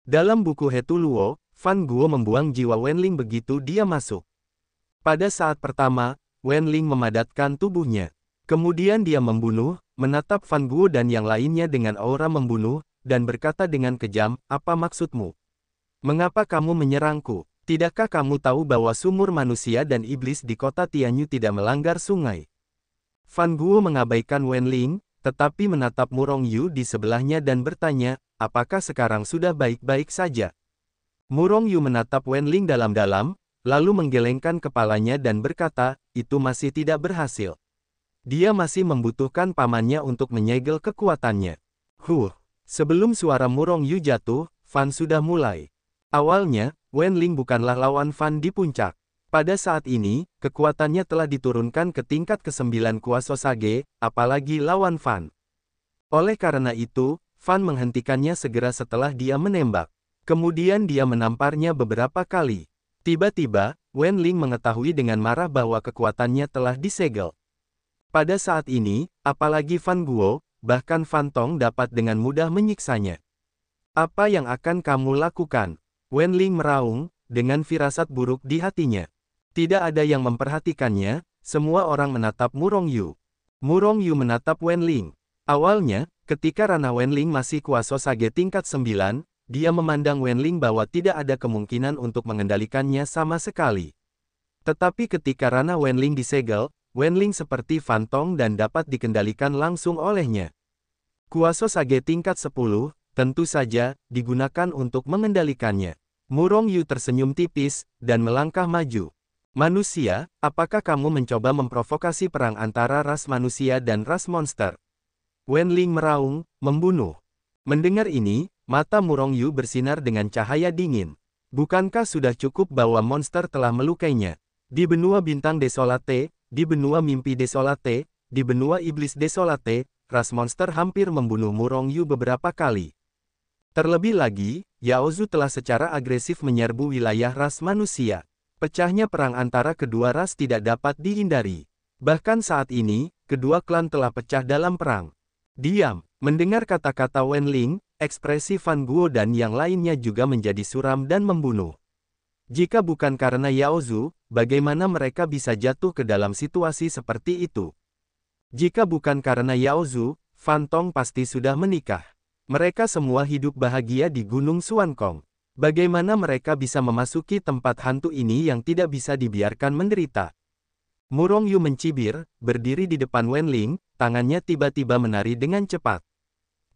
Dalam buku Hetuluo, Fan Guo membuang jiwa Wenling begitu dia masuk. Pada saat pertama, Wenling memadatkan tubuhnya. Kemudian dia membunuh, menatap Fan Guo dan yang lainnya dengan aura membunuh, dan berkata dengan kejam, "Apa maksudmu? Mengapa kamu menyerangku? Tidakkah kamu tahu bahwa sumur manusia dan iblis di kota Tianyu tidak melanggar sungai?" Fan Guo mengabaikan Wenling, tetapi menatap Murong Yu di sebelahnya dan bertanya, "Apakah sekarang sudah baik-baik saja?" Murong Yu menatap Wenling dalam-dalam, lalu menggelengkan kepalanya dan berkata, "Itu masih tidak berhasil. Dia masih membutuhkan pamannya untuk menyegel kekuatannya." Sebelum suara Murong Yu jatuh, Fan sudah mulai. Awalnya, Wenling bukanlah lawan Fan di puncak. Pada saat ini, kekuatannya telah diturunkan ke tingkat ke-9 Kuasosage, apalagi lawan Fan. Oleh karena itu, Fan menghentikannya segera setelah dia menembak. Kemudian dia menamparnya beberapa kali. Tiba-tiba, Wenling mengetahui dengan marah bahwa kekuatannya telah disegel. Pada saat ini, apalagi Fan Guo, bahkan Fan Tong dapat dengan mudah menyiksanya. "Apa yang akan kamu lakukan?" Wenling meraung, dengan firasat buruk di hatinya. Tidak ada yang memperhatikannya, semua orang menatap Murong Yu. Murong Yu menatap Wenling. Awalnya, ketika ranah Wenling masih Kuasosage tingkat 9, dia memandang Wenling bahwa tidak ada kemungkinan untuk mengendalikannya sama sekali. Tetapi ketika ranah Wenling disegel, Wenling seperti Fan Tong dan dapat dikendalikan langsung olehnya. Kuasosage tingkat 10, tentu saja, digunakan untuk mengendalikannya. Murong Yu tersenyum tipis, dan melangkah maju. "Manusia, apakah kamu mencoba memprovokasi perang antara ras manusia dan ras monster?" Wenling meraung, "Membunuh." Mendengar ini, mata Murong Yu bersinar dengan cahaya dingin. Bukankah sudah cukup bahwa monster telah melukainya? Di benua bintang desolate, di benua mimpi desolate, di benua iblis desolate, ras monster hampir membunuh Murong Yu beberapa kali. Terlebih lagi, Yaozu telah secara agresif menyerbu wilayah ras manusia. Pecahnya perang antara kedua ras tidak dapat dihindari. Bahkan saat ini, kedua klan telah pecah dalam perang. Diam. Mendengar kata-kata Wenling, ekspresi Fan Guo dan yang lainnya juga menjadi suram dan membunuh. Jika bukan karena Yaozu, bagaimana mereka bisa jatuh ke dalam situasi seperti itu? Jika bukan karena Yaozu, Fan Tong pasti sudah menikah. Mereka semua hidup bahagia di Gunung Suankong. Bagaimana mereka bisa memasuki tempat hantu ini yang tidak bisa dibiarkan menderita? Murong Yu mencibir, berdiri di depan Wenling, tangannya tiba-tiba menari dengan cepat.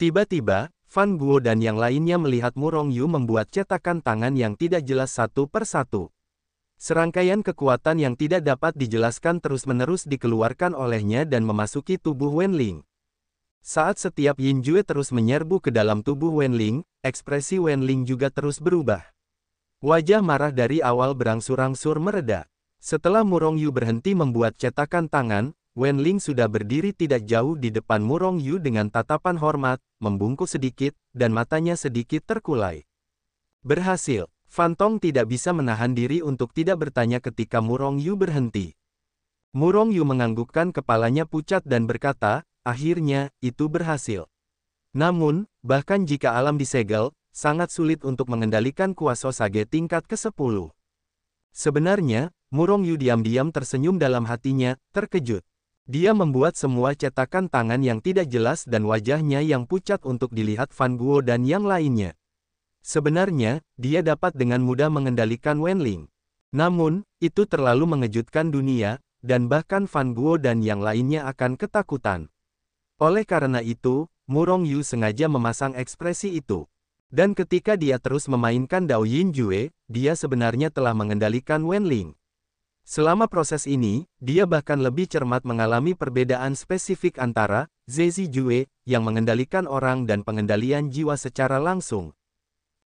Tiba-tiba, Fan Guo dan yang lainnya melihat Murong Yu membuat cetakan tangan yang tidak jelas satu persatu. Serangkaian kekuatan yang tidak dapat dijelaskan terus-menerus dikeluarkan olehnya dan memasuki tubuh Wenling. Saat setiap Yin Jue terus menyerbu ke dalam tubuh Wenling, ekspresi Wenling juga terus berubah. Wajah marah dari awal berangsur-angsur mereda. Setelah Murong Yu berhenti membuat cetakan tangan, Wenling sudah berdiri tidak jauh di depan Murong Yu dengan tatapan hormat, membungkuk sedikit, dan matanya sedikit terkulai. Berhasil. Fan Tong tidak bisa menahan diri untuk tidak bertanya ketika Murong Yu berhenti. Murong Yu menganggukkan kepalanya pucat dan berkata, "Akhirnya, itu berhasil. Namun, bahkan jika alam disegel, sangat sulit untuk mengendalikan Kuasosage tingkat ke-10. Sebenarnya, Murong Yu diam-diam tersenyum dalam hatinya, terkejut. Dia membuat semua cetakan tangan yang tidak jelas dan wajahnya yang pucat untuk dilihat Fan Guo dan yang lainnya. Sebenarnya, dia dapat dengan mudah mengendalikan Wenling. Namun, itu terlalu mengejutkan dunia, dan bahkan Fan Guo dan yang lainnya akan ketakutan. Oleh karena itu, Murong Yu sengaja memasang ekspresi itu. Dan ketika dia terus memainkan Dao Yin Jue, dia sebenarnya telah mengendalikan Wenling. Selama proses ini, dia bahkan lebih cermat mengalami perbedaan spesifik antara Zezi Jue, yang mengendalikan orang dan pengendalian jiwa secara langsung.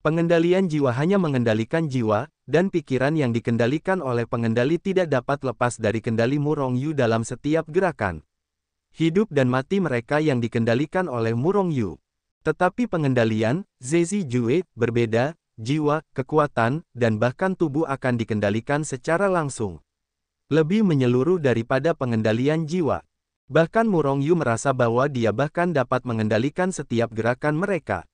Pengendalian jiwa hanya mengendalikan jiwa, dan pikiran yang dikendalikan oleh pengendali tidak dapat lepas dari kendali Murong Yu dalam setiap gerakan. Hidup dan mati mereka yang dikendalikan oleh Murong Yu. Tetapi pengendalian, Zezi Jue, berbeda, jiwa, kekuatan, dan bahkan tubuh akan dikendalikan secara langsung. Lebih menyeluruh daripada pengendalian jiwa. Bahkan Murong Yu merasa bahwa dia bahkan dapat mengendalikan setiap gerakan mereka.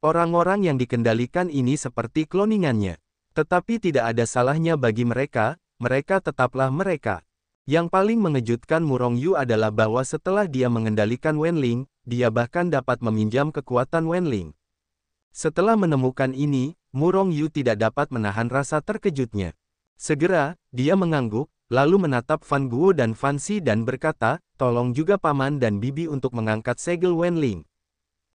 Orang-orang yang dikendalikan ini seperti kloningannya. Tetapi tidak ada salahnya bagi mereka, mereka tetaplah mereka. Yang paling mengejutkan Murong Yu adalah bahwa setelah dia mengendalikan Wenling, dia bahkan dapat meminjam kekuatan Wenling. Setelah menemukan ini, Murong Yu tidak dapat menahan rasa terkejutnya. Segera, dia mengangguk, lalu menatap Fan Guo dan Fan Si dan berkata, tolong juga paman dan bibi untuk mengangkat segel Wenling.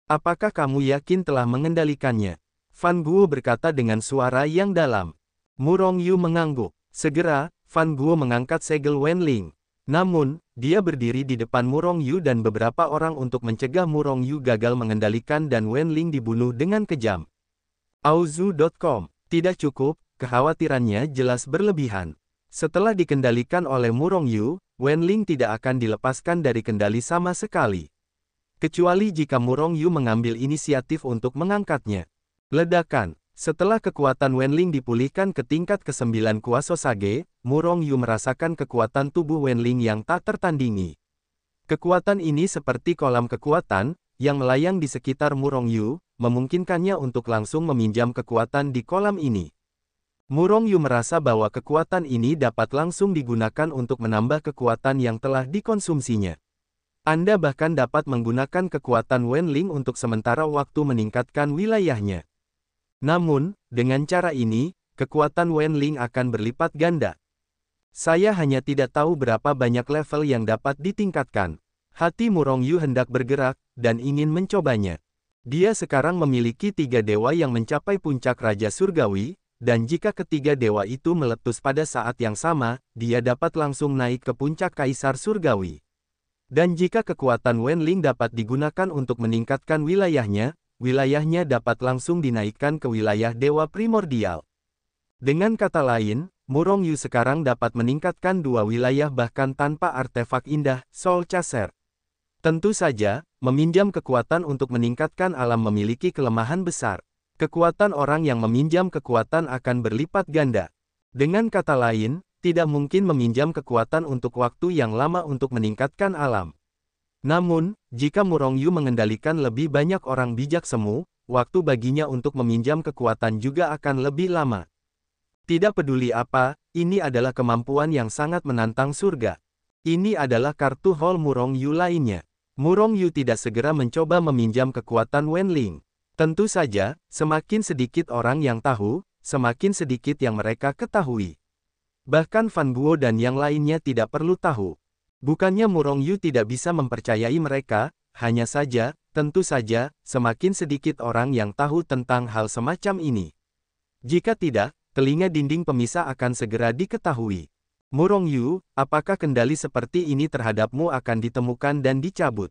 Apakah kamu yakin telah mengendalikannya? Fan Guo berkata dengan suara yang dalam. Murong Yu mengangguk. Segera, Fan Guo mengangkat segel Wenling. Namun, dia berdiri di depan Murong Yu dan beberapa orang untuk mencegah Murong Yu gagal mengendalikan dan Wenling dibunuh dengan kejam. Auzu.com. Tidak cukup, kekhawatirannya jelas berlebihan. Setelah dikendalikan oleh Murong Yu, Wenling tidak akan dilepaskan dari kendali sama sekali. Kecuali jika Murong Yu mengambil inisiatif untuk mengangkatnya. Ledakan. Setelah kekuatan Wenling dipulihkan ke tingkat ke-9 Kuaso Sage, Murong Yu merasakan kekuatan tubuh Wenling yang tak tertandingi. Kekuatan ini seperti kolam kekuatan, yang melayang di sekitar Murong Yu, memungkinkannya untuk langsung meminjam kekuatan di kolam ini. Murong Yu merasa bahwa kekuatan ini dapat langsung digunakan untuk menambah kekuatan yang telah dikonsumsinya. Anda bahkan dapat menggunakan kekuatan Wenling untuk sementara waktu meningkatkan wilayahnya. Namun, dengan cara ini, kekuatan Wenling akan berlipat ganda. Saya hanya tidak tahu berapa banyak level yang dapat ditingkatkan. Hati Murong Yu hendak bergerak, dan ingin mencobanya. Dia sekarang memiliki 3 dewa yang mencapai puncak Raja Surgawi, dan jika ketiga dewa itu meletus pada saat yang sama, dia dapat langsung naik ke puncak Kaisar Surgawi. Dan jika kekuatan Wenling dapat digunakan untuk meningkatkan wilayahnya dapat langsung dinaikkan ke wilayah Dewa Primordial. Dengan kata lain, Murong Yu sekarang dapat meningkatkan 2 wilayah bahkan tanpa artefak indah, Soul Chaser. Tentu saja, meminjam kekuatan untuk meningkatkan alam memiliki kelemahan besar. Kekuatan orang yang meminjam kekuatan akan berlipat ganda. Dengan kata lain, tidak mungkin meminjam kekuatan untuk waktu yang lama untuk meningkatkan alam. Namun, jika Murong Yu mengendalikan lebih banyak orang bijak semu, waktu baginya untuk meminjam kekuatan juga akan lebih lama. Tidak peduli apa, ini adalah kemampuan yang sangat menantang surga. Ini adalah kartu haul Murong Yu lainnya. Murong Yu tidak segera mencoba meminjam kekuatan Wenling. Tentu saja, semakin sedikit orang yang tahu, semakin sedikit yang mereka ketahui. Bahkan Fan Guo dan yang lainnya tidak perlu tahu. Bukannya Murong Yu tidak bisa mempercayai mereka, hanya saja, tentu saja, semakin sedikit orang yang tahu tentang hal semacam ini. Jika tidak, telinga dinding pemisah akan segera diketahui. Murong Yu, apakah kendali seperti ini terhadapmu akan ditemukan dan dicabut?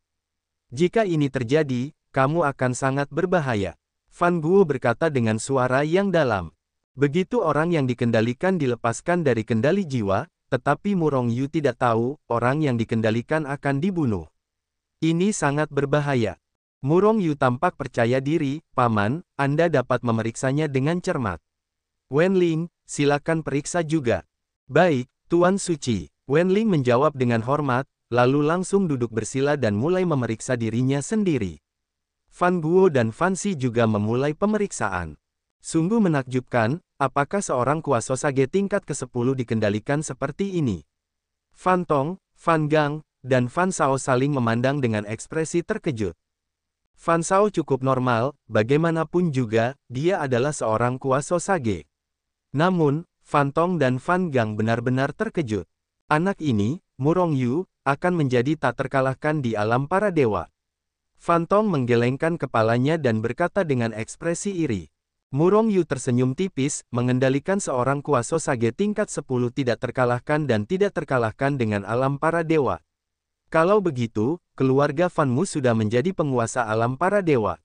Jika ini terjadi, kamu akan sangat berbahaya. Fan Guo berkata dengan suara yang dalam. Begitu orang yang dikendalikan dilepaskan dari kendali jiwa, tetapi Murong Yu tidak tahu, orang yang dikendalikan akan dibunuh. Ini sangat berbahaya. Murong Yu tampak percaya diri, Paman, Anda dapat memeriksanya dengan cermat. Wenling, silakan periksa juga. Baik, Tuan Suci. Wenling menjawab dengan hormat, lalu langsung duduk bersila dan mulai memeriksa dirinya sendiri. Fan Guo dan Fan Si juga memulai pemeriksaan. Sungguh menakjubkan, apakah seorang kuasa Sage tingkat ke-10 dikendalikan seperti ini? Fan Tong, Fan Gang, dan Fan Shao saling memandang dengan ekspresi terkejut. Fan Shao cukup normal, bagaimanapun juga, dia adalah seorang kuasa Sage. Namun, Fan Tong dan Fan Gang benar-benar terkejut. Anak ini, Murong Yu, akan menjadi tak terkalahkan di alam para dewa. Fan Tong menggelengkan kepalanya dan berkata dengan ekspresi iri. Murong Yu tersenyum tipis, mengendalikan seorang kuasa Sage tingkat 10 tidak terkalahkan dan tidak terkalahkan dengan alam para dewa. Kalau begitu, keluarga Fanmu sudah menjadi penguasa alam para dewa.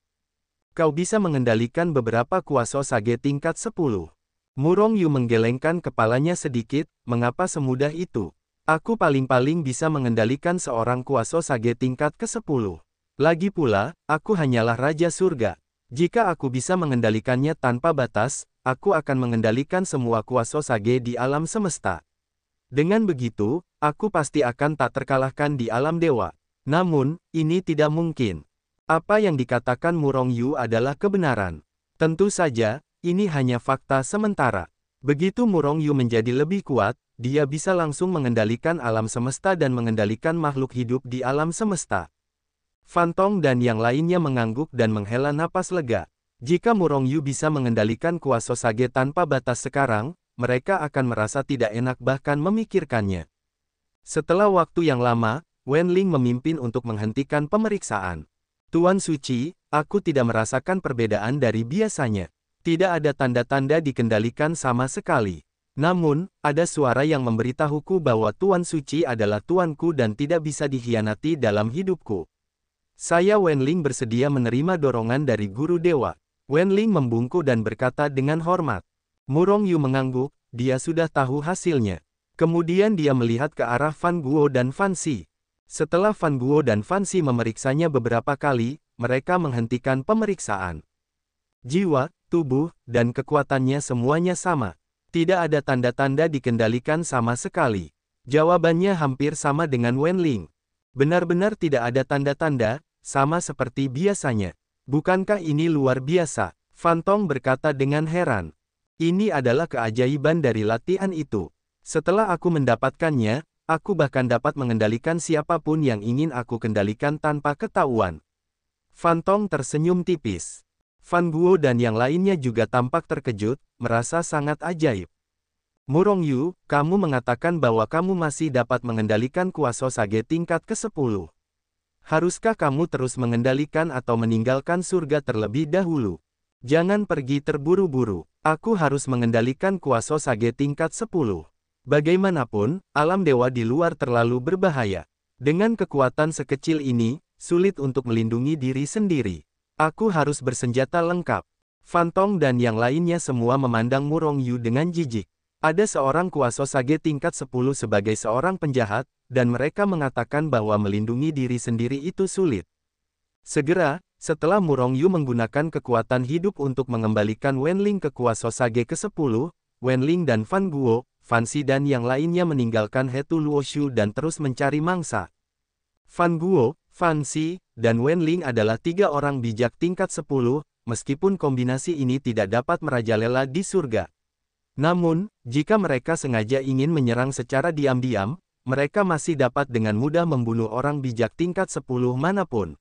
Kau bisa mengendalikan beberapa kuasa Sage tingkat 10. Murong Yu menggelengkan kepalanya sedikit, mengapa semudah itu? Aku paling-paling bisa mengendalikan seorang kuasa Sage tingkat ke-10. Lagi pula, aku hanyalah Raja Surga. Jika aku bisa mengendalikannya tanpa batas, aku akan mengendalikan semua kuasa Sage di alam semesta. Dengan begitu, aku pasti akan tak terkalahkan di alam dewa. Namun, ini tidak mungkin. Apa yang dikatakan Murong Yu adalah kebenaran. Tentu saja, ini hanya fakta sementara. Begitu Murong Yu menjadi lebih kuat, dia bisa langsung mengendalikan alam semesta dan mengendalikan makhluk hidup di alam semesta. Fantong dan yang lainnya mengangguk dan menghela napas lega. Jika Murong Yu bisa mengendalikan kuasa Sage tanpa batas sekarang, mereka akan merasa tidak enak bahkan memikirkannya. Setelah waktu yang lama, Wenling memimpin untuk menghentikan pemeriksaan. Tuan Suci, aku tidak merasakan perbedaan dari biasanya. Tidak ada tanda-tanda dikendalikan sama sekali. Namun, ada suara yang memberitahuku bahwa Tuan Suci adalah tuanku dan tidak bisa dikhianati dalam hidupku. Saya Wenling bersedia menerima dorongan dari Guru Dewa. Wenling membungkuk dan berkata dengan hormat. Murong Yu mengangguk, dia sudah tahu hasilnya. Kemudian dia melihat ke arah Fan Guo dan Fan Si. Setelah Fan Guo dan Fan Si memeriksanya beberapa kali, mereka menghentikan pemeriksaan. Jiwa, tubuh, dan kekuatannya semuanya sama. Tidak ada tanda-tanda dikendalikan sama sekali. Jawabannya hampir sama dengan Wenling. Benar-benar tidak ada tanda-tanda, sama seperti biasanya. Bukankah ini luar biasa? Fantong berkata dengan heran. Ini adalah keajaiban dari latihan itu. Setelah aku mendapatkannya, aku bahkan dapat mengendalikan siapapun yang ingin aku kendalikan tanpa ketahuan. Fantong tersenyum tipis. Fan Guo dan yang lainnya juga tampak terkejut, merasa sangat ajaib. Murong Yu, kamu mengatakan bahwa kamu masih dapat mengendalikan kuasa Sage tingkat ke-10. Haruskah kamu terus mengendalikan atau meninggalkan surga terlebih dahulu? Jangan pergi terburu-buru. Aku harus mengendalikan kuasa Sage tingkat 10. Bagaimanapun, alam dewa di luar terlalu berbahaya. Dengan kekuatan sekecil ini, sulit untuk melindungi diri sendiri. Aku harus bersenjata lengkap. Fantong dan yang lainnya semua memandang Murong Yu dengan jijik. Ada seorang kuasa Sage tingkat 10 sebagai seorang penjahat, dan mereka mengatakan bahwa melindungi diri sendiri itu sulit. Segera, setelah Murong Yu menggunakan kekuatan hidup untuk mengembalikan Wenling ke kuasa Sage ke-10, Wenling dan Fan Guo, Fan Si dan yang lainnya meninggalkan Hetu Luoshu dan terus mencari mangsa. Fan Guo, Fan Si, dan Wenling adalah 3 orang bijak tingkat 10, meskipun kombinasi ini tidak dapat merajalela di surga. Namun, jika mereka sengaja ingin menyerang secara diam-diam, mereka masih dapat dengan mudah membunuh orang bijak tingkat 10 manapun.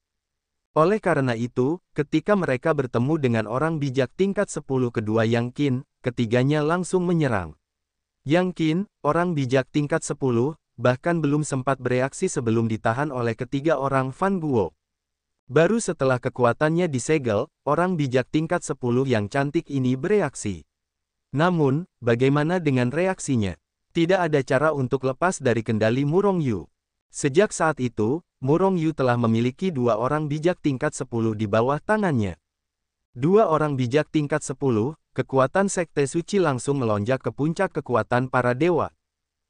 Oleh karena itu, ketika mereka bertemu dengan orang bijak tingkat 10 kedua Yang Qin, ketiganya langsung menyerang. Yang Qin, orang bijak tingkat 10, bahkan belum sempat bereaksi sebelum ditahan oleh ketiga orang Fan Guo. Baru setelah kekuatannya disegel, orang bijak tingkat 10 yang cantik ini bereaksi. Namun, bagaimana dengan reaksinya? Tidak ada cara untuk lepas dari kendali Murong Yu. Sejak saat itu, Murong Yu telah memiliki 2 orang bijak tingkat 10 di bawah tangannya. 2 orang bijak tingkat 10, kekuatan Sekte Suci langsung melonjak ke puncak kekuatan para dewa.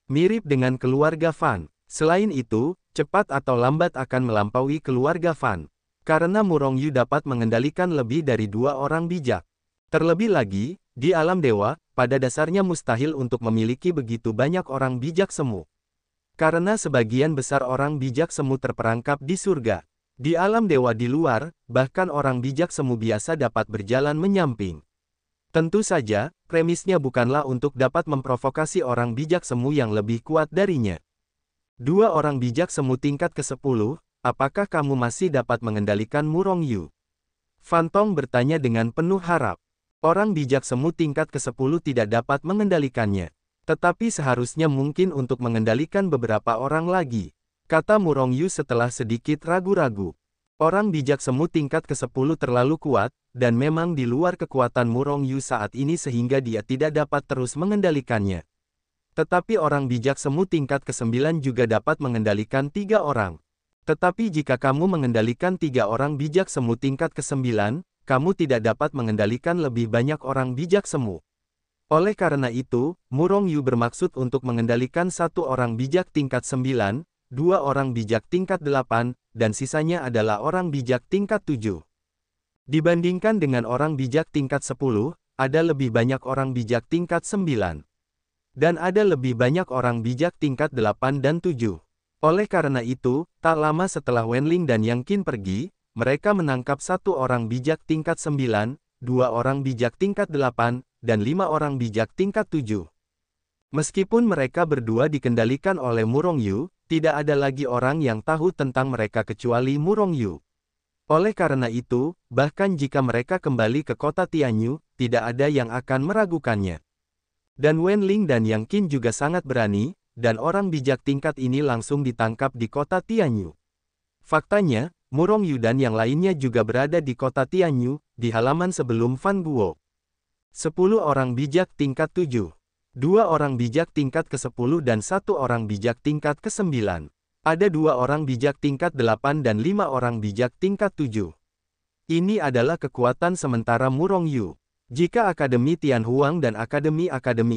Mirip dengan keluarga Fan. Selain itu, cepat atau lambat akan melampaui keluarga Fan. Karena Murong Yu dapat mengendalikan lebih dari 2 orang bijak. Terlebih lagi, di alam dewa, pada dasarnya mustahil untuk memiliki begitu banyak orang bijak semu. Karena sebagian besar orang bijak semu terperangkap di surga. Di alam dewa di luar, bahkan orang bijak semu biasa dapat berjalan menyamping. Tentu saja, premisnya bukanlah untuk dapat memprovokasi orang bijak semu yang lebih kuat darinya. 2 orang bijak semu tingkat ke-10, apakah kamu masih dapat mengendalikan Murong Yu? Fantong bertanya dengan penuh harap. Orang bijak semu tingkat ke-10 tidak dapat mengendalikannya. Tetapi seharusnya mungkin untuk mengendalikan beberapa orang lagi, kata Murong Yu setelah sedikit ragu-ragu. Orang bijak semu tingkat ke-10 terlalu kuat, dan memang di luar kekuatan Murong Yu saat ini sehingga dia tidak dapat terus mengendalikannya. Tetapi orang bijak semu tingkat ke-9 juga dapat mengendalikan 3 orang. Tetapi jika kamu mengendalikan 3 orang bijak semu tingkat ke-9, kamu tidak dapat mengendalikan lebih banyak orang bijak semu. Oleh karena itu, Murong Yu bermaksud untuk mengendalikan 1 orang bijak tingkat 9, 2 orang bijak tingkat 8, dan sisanya adalah orang bijak tingkat 7. Dibandingkan dengan orang bijak tingkat 10, ada lebih banyak orang bijak tingkat 9. Dan ada lebih banyak orang bijak tingkat 8 dan 7. Oleh karena itu, tak lama setelah Wenling dan Yang Qin pergi, mereka menangkap 1 orang bijak tingkat 9, 2 orang bijak tingkat 8, dan 5 orang bijak tingkat 7. Meskipun mereka berdua dikendalikan oleh Murongyu, tidak ada lagi orang yang tahu tentang mereka kecuali Murongyu. Oleh karena itu, bahkan jika mereka kembali ke kota Tianyu, tidak ada yang akan meragukannya. Dan Wenling dan Yang Qin juga sangat berani, dan orang bijak tingkat ini langsung ditangkap di kota Tianyu. Faktanya, Murongyu dan yang lainnya juga berada di kota Tianyu, di halaman sebelum Fan Guo. 10 orang bijak tingkat 7. 2 orang bijak tingkat ke-10 dan 1 orang bijak tingkat ke-9. Ada 2 orang bijak tingkat 8 dan 5 orang bijak tingkat 7. Ini adalah kekuatan sementara Murongyu. Jika Akademi Tianhuang dan Akademi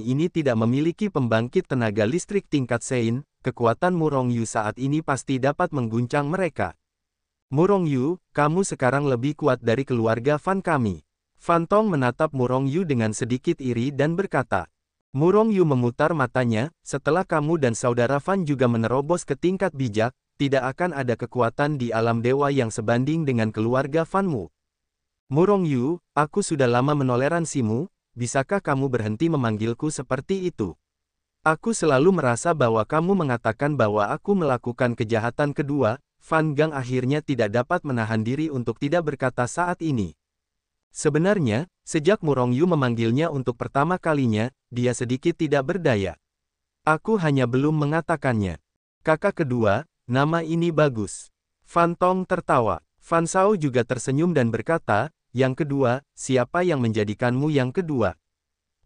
ini tidak memiliki pembangkit tenaga listrik tingkat Sein, kekuatan Murongyu saat ini pasti dapat mengguncang mereka. Murongyu, kamu sekarang lebih kuat dari keluarga Fan kami. Fan Tong menatap Murongyu dengan sedikit iri dan berkata, Murongyu memutar matanya, setelah kamu dan saudara Fan juga menerobos ke tingkat bijak, tidak akan ada kekuatan di alam dewa yang sebanding dengan keluarga Fanmu. Murongyu, aku sudah lama menoleransimu, bisakah kamu berhenti memanggilku seperti itu? Aku selalu merasa bahwa kamu mengatakan bahwa aku melakukan kejahatan kedua. Fan Gang akhirnya tidak dapat menahan diri untuk tidak berkata saat ini. Sebenarnya, sejak Murongyu memanggilnya untuk pertama kalinya, dia sedikit tidak berdaya. Aku hanya belum mengatakannya. Kakak kedua, nama ini bagus. Fan Tong tertawa. Fan Shao juga tersenyum dan berkata, yang kedua, siapa yang menjadikanmu yang kedua?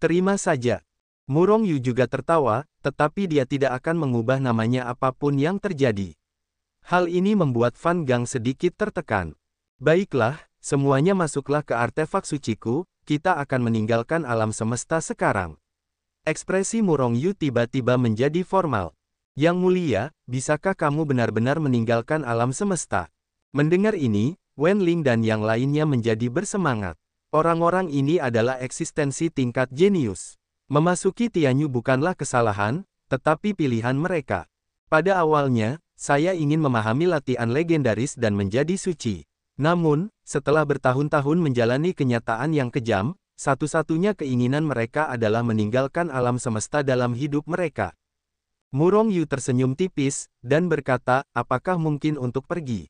Terima saja. Murongyu juga tertawa, tetapi dia tidak akan mengubah namanya apapun yang terjadi. Hal ini membuat Fan Gang sedikit tertekan. Baiklah, semuanya masuklah ke artefak suciku, kita akan meninggalkan alam semesta sekarang. Ekspresi Murongyu tiba-tiba menjadi formal. Yang mulia, bisakah kamu benar-benar meninggalkan alam semesta? Mendengar ini, Wenling dan yang lainnya menjadi bersemangat. Orang-orang ini adalah eksistensi tingkat jenius. Memasuki Tianyu bukanlah kesalahan, tetapi pilihan mereka. Pada awalnya, saya ingin memahami latihan legendaris dan menjadi suci. Namun, setelah bertahun-tahun menjalani kenyataan yang kejam, satu-satunya keinginan mereka adalah meninggalkan alam semesta dalam hidup mereka. Murongyu tersenyum tipis, dan berkata, apakah mungkin untuk pergi?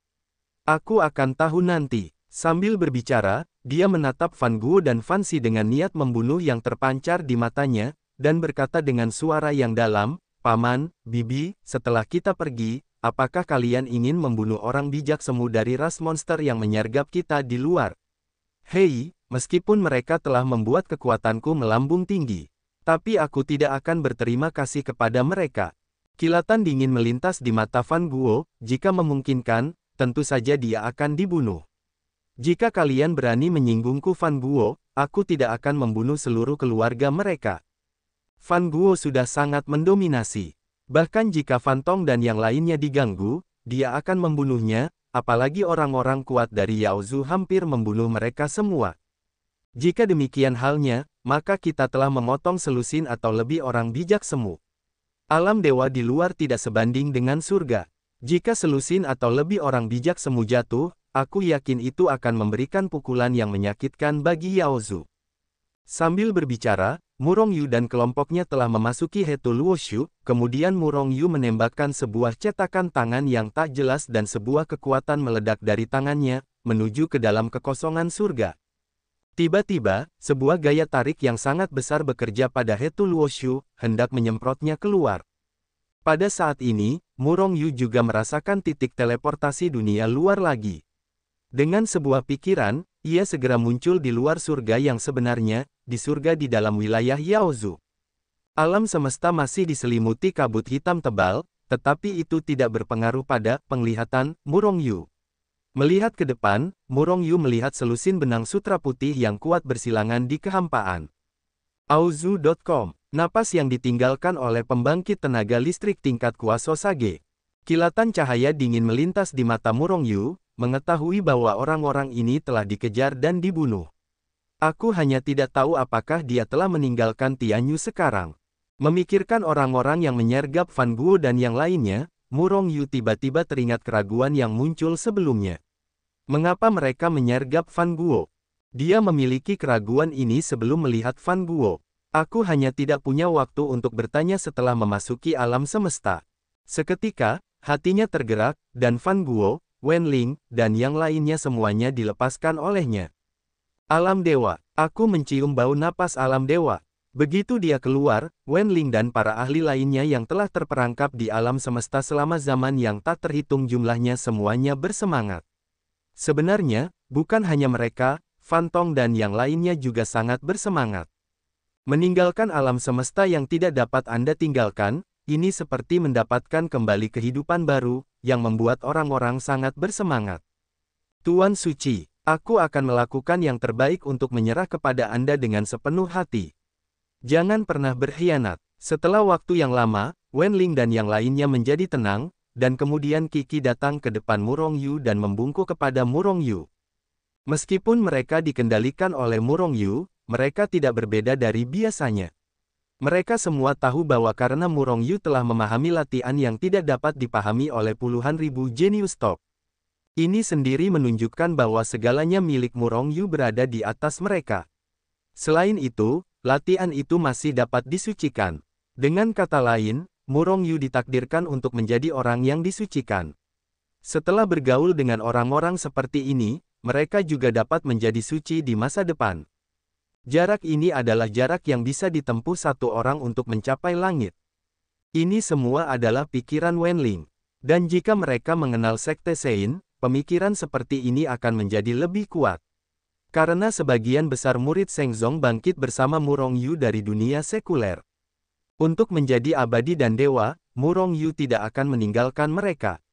Aku akan tahu nanti. Sambil berbicara, dia menatap Fan Guo dan Fan Si dengan niat membunuh yang terpancar di matanya, dan berkata dengan suara yang dalam, Paman, Bibi, setelah kita pergi, apakah kalian ingin membunuh orang bijak semu dari ras monster yang menyergap kita di luar? Hei, meskipun mereka telah membuat kekuatanku melambung tinggi, tapi aku tidak akan berterima kasih kepada mereka. Kilatan dingin melintas di mata Fan Guo, jika memungkinkan, tentu saja dia akan dibunuh. Jika kalian berani menyinggungku Fan Guo, aku tidak akan membunuh seluruh keluarga mereka. Fan Guo sudah sangat mendominasi. Bahkan jika Fan Tong dan yang lainnya diganggu, dia akan membunuhnya, apalagi orang-orang kuat dari Yao Zu hampir membunuh mereka semua. Jika demikian halnya, maka kita telah memotong selusin atau lebih orang bijak semu. Alam dewa di luar tidak sebanding dengan surga. Jika selusin atau lebih orang bijak semu jatuh, aku yakin itu akan memberikan pukulan yang menyakitkan bagi Yao Zu. Sambil berbicara, Murongyu dan kelompoknya telah memasuki Hetu Luoshu, kemudian Murongyu menembakkan sebuah cetakan tangan yang tak jelas dan sebuah kekuatan meledak dari tangannya, menuju ke dalam kekosongan surga. Tiba-tiba, sebuah gaya tarik yang sangat besar bekerja pada Hetu Luoshu, hendak menyemprotnya keluar. Pada saat ini, Murongyu juga merasakan titik teleportasi dunia luar lagi. Dengan sebuah pikiran, ia segera muncul di luar surga yang sebenarnya, di surga di dalam wilayah Yaozu. Alam semesta masih diselimuti kabut hitam tebal, tetapi itu tidak berpengaruh pada penglihatan Murongyu. Melihat ke depan, Murongyu melihat selusin benang sutra putih yang kuat bersilangan di kehampaan. Aozu.com. Napas yang ditinggalkan oleh pembangkit tenaga listrik tingkat kuasa Sage. Kilatan cahaya dingin melintas di mata Murongyu, mengetahui bahwa orang-orang ini telah dikejar dan dibunuh. Aku hanya tidak tahu apakah dia telah meninggalkan Tianyu sekarang. Memikirkan orang-orang yang menyergap Fan Guo dan yang lainnya, Murongyu tiba-tiba teringat keraguan yang muncul sebelumnya. Mengapa mereka menyergap Fan Guo? Dia memiliki keraguan ini sebelum melihat Fan Guo. Aku hanya tidak punya waktu untuk bertanya setelah memasuki alam semesta. Seketika, hatinya tergerak, dan Fan Guo, Wenling, dan yang lainnya semuanya dilepaskan olehnya. Alam dewa, aku mencium bau napas alam dewa. Begitu dia keluar, Wenling dan para ahli lainnya yang telah terperangkap di alam semesta selama zaman yang tak terhitung jumlahnya semuanya bersemangat. Sebenarnya, bukan hanya mereka, Fan Tong dan yang lainnya juga sangat bersemangat. Meninggalkan alam semesta yang tidak dapat Anda tinggalkan, ini seperti mendapatkan kembali kehidupan baru, yang membuat orang-orang sangat bersemangat. Tuan Suci, aku akan melakukan yang terbaik untuk menyerah kepada Anda dengan sepenuh hati. Jangan pernah berkhianat. Setelah waktu yang lama, Wenling dan yang lainnya menjadi tenang, dan kemudian Qi datang ke depan Murong Yu dan membungkuk kepada Murong Yu. Meskipun mereka dikendalikan oleh Murong Yu, mereka tidak berbeda dari biasanya. Mereka semua tahu bahwa karena Murong Yu telah memahami latihan yang tidak dapat dipahami oleh puluhan ribu jenius top. Ini sendiri menunjukkan bahwa segalanya milik Murong Yu berada di atas mereka. Selain itu, latihan itu masih dapat disucikan. Dengan kata lain, Murong Yu ditakdirkan untuk menjadi orang yang disucikan. Setelah bergaul dengan orang-orang seperti ini, mereka juga dapat menjadi suci di masa depan. Jarak ini adalah jarak yang bisa ditempuh satu orang untuk mencapai langit. Ini semua adalah pikiran Wenling. Dan jika mereka mengenal Sekte Sein, pemikiran seperti ini akan menjadi lebih kuat. Karena sebagian besar murid Shengzong bangkit bersama Murong Yu dari dunia sekuler. Untuk menjadi abadi dan dewa, Murong Yu tidak akan meninggalkan mereka.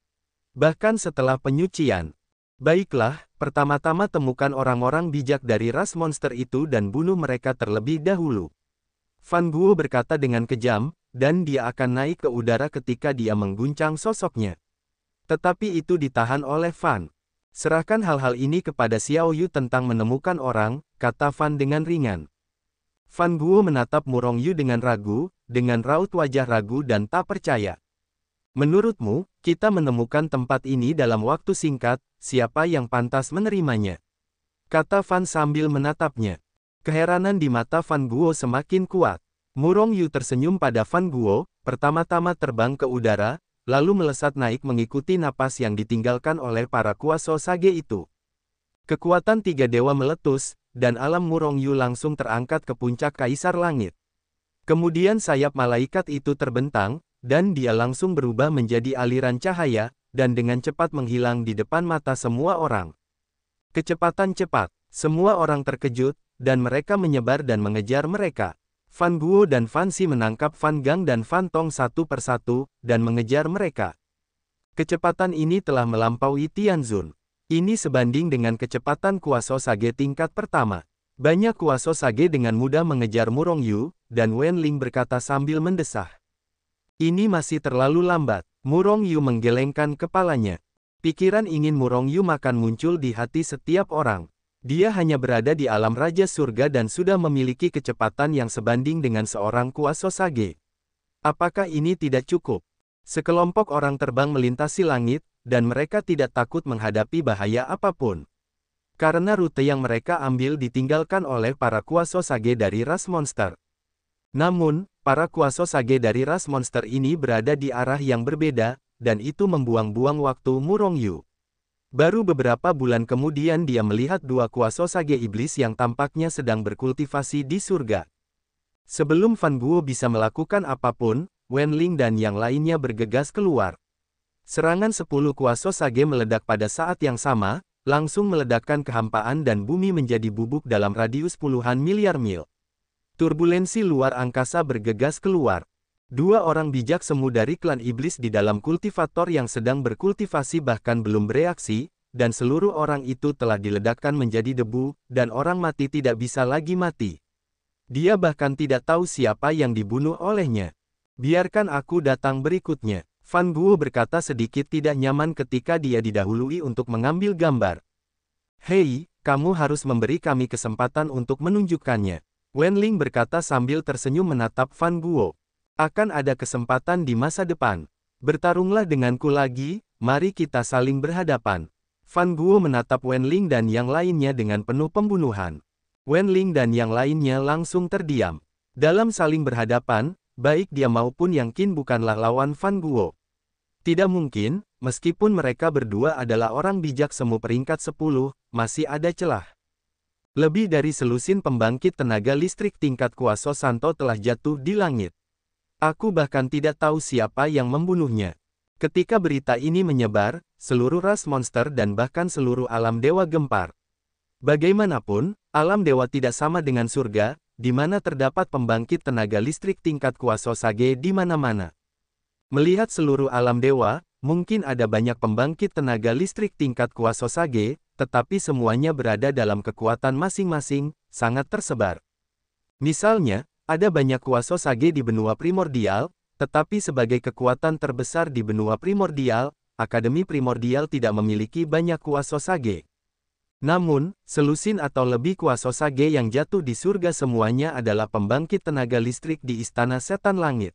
Bahkan setelah penyucian. Baiklah, pertama-tama temukan orang-orang bijak dari ras monster itu dan bunuh mereka terlebih dahulu. Fan Guo berkata dengan kejam, dan dia akan naik ke udara ketika dia mengguncang sosoknya. Tetapi itu ditahan oleh Fan. Serahkan hal-hal ini kepada Xiao Yu tentang menemukan orang, kata Fan dengan ringan. Fan Guo menatap Murong Yu dengan ragu, dengan raut wajah ragu dan tak percaya. Menurutmu, kita menemukan tempat ini dalam waktu singkat, siapa yang pantas menerimanya? Kata Fan sambil menatapnya. Keheranan di mata Fan Guo semakin kuat. Murong Yu tersenyum pada Fan Guo, pertama-tama terbang ke udara, lalu melesat naik mengikuti napas yang ditinggalkan oleh para kuasa sage itu. Kekuatan tiga dewa meletus, dan alam Murong Yu langsung terangkat ke puncak Kaisar Langit. Kemudian sayap malaikat itu terbentang, dan dia langsung berubah menjadi aliran cahaya, dan dengan cepat menghilang di depan mata semua orang. Kecepatan cepat, semua orang terkejut, dan mereka menyebar dan mengejar mereka. Fan Guo dan Fan Xi menangkap Fan Gang dan Fan Tong satu persatu, dan mengejar mereka. Kecepatan ini telah melampaui Tianzun. Ini sebanding dengan kecepatan kuasa sage tingkat pertama. Banyak kuasa sage dengan mudah mengejar Murong Yu, dan Wenling berkata sambil mendesah. Ini masih terlalu lambat. Murong Yu menggelengkan kepalanya. Pikiran ingin Murong Yu makan muncul di hati setiap orang. Dia hanya berada di alam Raja Surga dan sudah memiliki kecepatan yang sebanding dengan seorang kuasa sage. Apakah ini tidak cukup? Sekelompok orang terbang melintasi langit, dan mereka tidak takut menghadapi bahaya apapun. Karena rute yang mereka ambil ditinggalkan oleh para kuasa sage dari ras monster. Namun, para kuasa sage dari ras monster ini berada di arah yang berbeda, dan itu membuang-buang waktu Murong Yu. Baru beberapa bulan kemudian dia melihat dua kuasa sage iblis yang tampaknya sedang berkultivasi di surga. Sebelum Fan Guo bisa melakukan apapun, Wenling dan yang lainnya bergegas keluar. Serangan 10 kuasa sage meledak pada saat yang sama, langsung meledakkan kehampaan dan bumi menjadi bubuk dalam radius puluhan miliar mil. Turbulensi luar angkasa bergegas keluar. Dua orang bijak semu dari klan iblis di dalam kultivator yang sedang berkultivasi bahkan belum bereaksi, dan seluruh orang itu telah diledakkan menjadi debu, dan orang mati tidak bisa lagi mati. Dia bahkan tidak tahu siapa yang dibunuh olehnya. Biarkan aku datang berikutnya. Fan Guo berkata sedikit tidak nyaman ketika dia didahului untuk mengambil gambar. Hei, kamu harus memberi kami kesempatan untuk menunjukkannya. Wenling berkata sambil tersenyum menatap Fan Guo. Akan ada kesempatan di masa depan. Bertarunglah denganku lagi, mari kita saling berhadapan. Fan Guo menatap Wenling dan yang lainnya dengan penuh pembunuhan. Wenling dan yang lainnya langsung terdiam. Dalam saling berhadapan, baik dia maupun Yang Qin bukanlah lawan Fan Guo. Tidak mungkin, meskipun mereka berdua adalah orang bijak semu peringkat 10, masih ada celah. Lebih dari selusin pembangkit tenaga listrik tingkat kuasa Santo telah jatuh di langit. Aku bahkan tidak tahu siapa yang membunuhnya. Ketika berita ini menyebar, seluruh ras monster dan bahkan seluruh alam dewa gempar. Bagaimanapun, alam dewa tidak sama dengan surga, di mana terdapat pembangkit tenaga listrik tingkat kuasa Sage di mana-mana. Melihat seluruh alam dewa, mungkin ada banyak pembangkit tenaga listrik tingkat kuasa Sage, tetapi semuanya berada dalam kekuatan masing-masing, sangat tersebar. Misalnya, ada banyak kuasa Sage di benua primordial, tetapi sebagai kekuatan terbesar di benua primordial, Akademi Primordial tidak memiliki banyak kuasa Sage. Namun, selusin atau lebih kuasa Sage yang jatuh di surga semuanya adalah pembangkit tenaga listrik di Istana Setan Langit.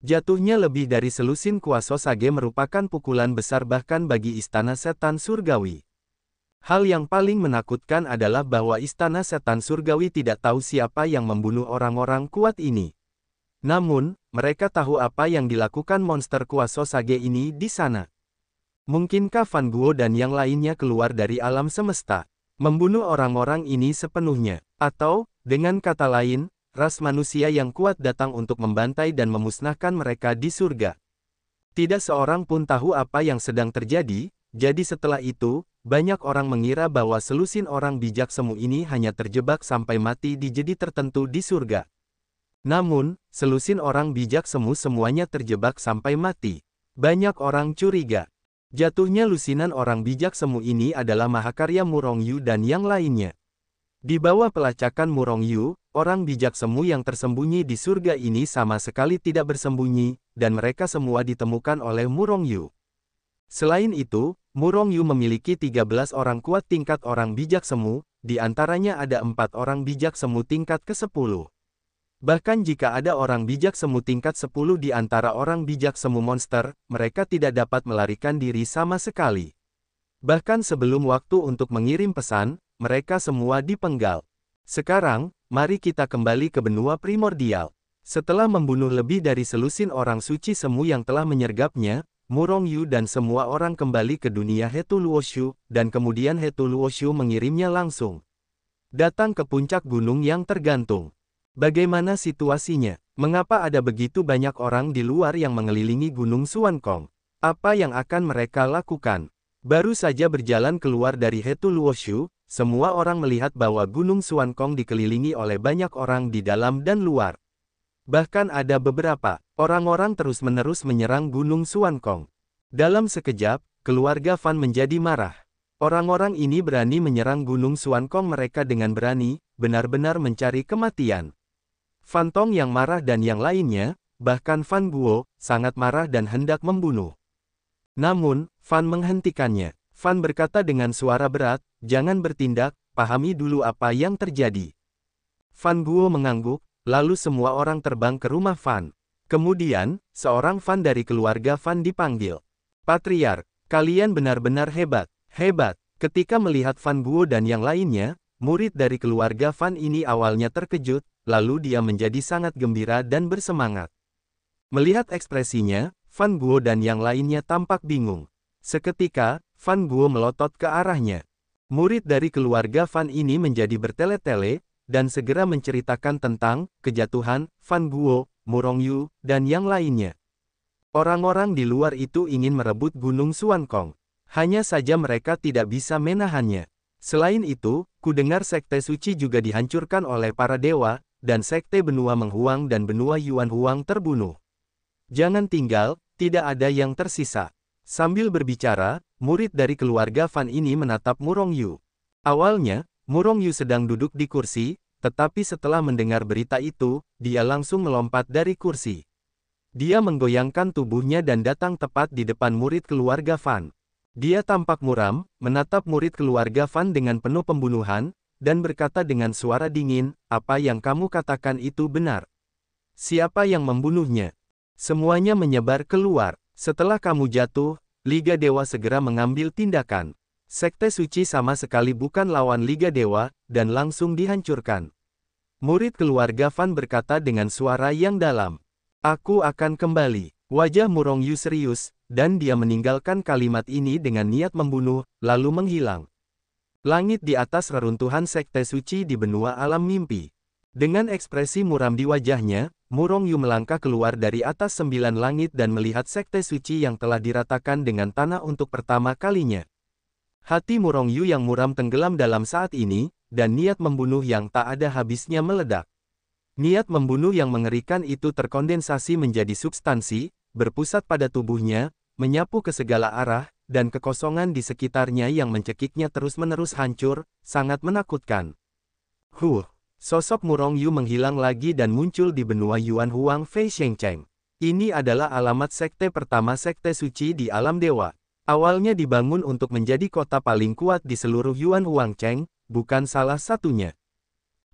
Jatuhnya lebih dari selusin kuasa Sage merupakan pukulan besar bahkan bagi Istana Setan Surgawi. Hal yang paling menakutkan adalah bahwa Istana Setan Surgawi tidak tahu siapa yang membunuh orang-orang kuat ini. Namun, mereka tahu apa yang dilakukan monster kuasa Sage ini di sana. Mungkinkah Fan Guo dan yang lainnya keluar dari alam semesta, membunuh orang-orang ini sepenuhnya? Atau, dengan kata lain, ras manusia yang kuat datang untuk membantai dan memusnahkan mereka di surga? Tidak seorang pun tahu apa yang sedang terjadi, jadi setelah itu, banyak orang mengira bahwa selusin orang bijak semu ini hanya terjebak sampai mati di jedi tertentu di surga. Namun, selusin orang bijak semu semuanya terjebak sampai mati. Banyak orang curiga. Jatuhnya lusinan orang bijak semu ini adalah mahakarya Murong Yu dan yang lainnya. Di bawah pelacakan Murong Yu, orang bijak semu yang tersembunyi di surga ini sama sekali tidak bersembunyi, dan mereka semua ditemukan oleh Murong Yu. Selain itu, Murong Yu memiliki 13 orang kuat tingkat orang bijak semu, di antaranya ada 4 orang bijak semu tingkat ke-10. Bahkan jika ada orang bijak semu tingkat 10 di antara orang bijak semu monster, mereka tidak dapat melarikan diri sama sekali. Bahkan sebelum waktu untuk mengirim pesan, mereka semua dipenggal. Sekarang, mari kita kembali ke benua primordial. Setelah membunuh lebih dari selusin orang suci semu yang telah menyergapnya, Murong Yu dan semua orang kembali ke dunia Hetu Luoshu, dan kemudian Hetu Luoshu mengirimnya langsung datang ke puncak gunung yang tergantung. Bagaimana situasinya? Mengapa ada begitu banyak orang di luar yang mengelilingi Gunung Suankong? Apa yang akan mereka lakukan? Baru saja berjalan keluar dari Hetu Luoshu, semua orang melihat bahwa Gunung Suankong dikelilingi oleh banyak orang di dalam dan luar. Bahkan ada beberapa orang-orang terus-menerus menyerang Gunung Suankong. Dalam sekejap, keluarga Fan menjadi marah. Orang-orang ini berani menyerang Gunung Suankong, mereka dengan berani, benar-benar mencari kematian. Fan Tong yang marah dan yang lainnya, bahkan Fan Guo, sangat marah dan hendak membunuh. Namun, Fan menghentikannya. Fan berkata dengan suara berat, "Jangan bertindak, pahami dulu apa yang terjadi." Fan Guo mengangguk, lalu semua orang terbang ke rumah Fan. Kemudian, seorang Fan dari keluarga Fan dipanggil. "Patriark, kalian benar-benar hebat, hebat." Ketika melihat Fan Guo dan yang lainnya, murid dari keluarga Fan ini awalnya terkejut, lalu dia menjadi sangat gembira dan bersemangat. Melihat ekspresinya, Fan Guo dan yang lainnya tampak bingung. Seketika, Fan Guo melotot ke arahnya. Murid dari keluarga Fan ini menjadi bertele-tele, dan segera menceritakan tentang kejatuhan Fan Guo, Murong Yu, dan yang lainnya. Orang-orang di luar itu ingin merebut Gunung Suankong. Hanya saja mereka tidak bisa menahannya. Selain itu, kudengar Sekte Suci juga dihancurkan oleh para dewa, dan Sekte Benua Menghuang dan Benua Yuan Huang terbunuh. Jangan tinggal, tidak ada yang tersisa. Sambil berbicara, murid dari keluarga Fan ini menatap Murong Yu. Awalnya, Murong Yu sedang duduk di kursi, tetapi setelah mendengar berita itu, dia langsung melompat dari kursi. Dia menggoyangkan tubuhnya dan datang tepat di depan murid keluarga Fan. Dia tampak muram, menatap murid keluarga Fan dengan penuh pembunuhan, dan berkata dengan suara dingin, "Apa yang kamu katakan itu benar. Siapa yang membunuhnya?" Semuanya menyebar keluar. Setelah kamu jatuh, Liga Dewa segera mengambil tindakan. Sekte Suci sama sekali bukan lawan Liga Dewa, dan langsung dihancurkan. Murid keluarga Fan berkata dengan suara yang dalam. Aku akan kembali. Wajah Murong Yu serius, dan dia meninggalkan kalimat ini dengan niat membunuh, lalu menghilang. Langit di atas reruntuhan Sekte Suci di benua alam mimpi. Dengan ekspresi muram di wajahnya, Murong Yu melangkah keluar dari atas 9 langit dan melihat Sekte Suci yang telah diratakan dengan tanah untuk pertama kalinya. Hati Murong Yu yang muram tenggelam dalam saat ini, dan niat membunuh yang tak ada habisnya meledak. Niat membunuh yang mengerikan itu terkondensasi menjadi substansi, berpusat pada tubuhnya, menyapu ke segala arah, dan kekosongan di sekitarnya yang mencekiknya terus-menerus hancur, sangat menakutkan. Sosok Murong Yu menghilang lagi dan muncul di benua Yuan Huang Fei Shengcheng. Ini adalah alamat sekte pertama Sekte Suci di alam dewa. Awalnya dibangun untuk menjadi kota paling kuat di seluruh Yuan Huangcheng, bukan salah satunya.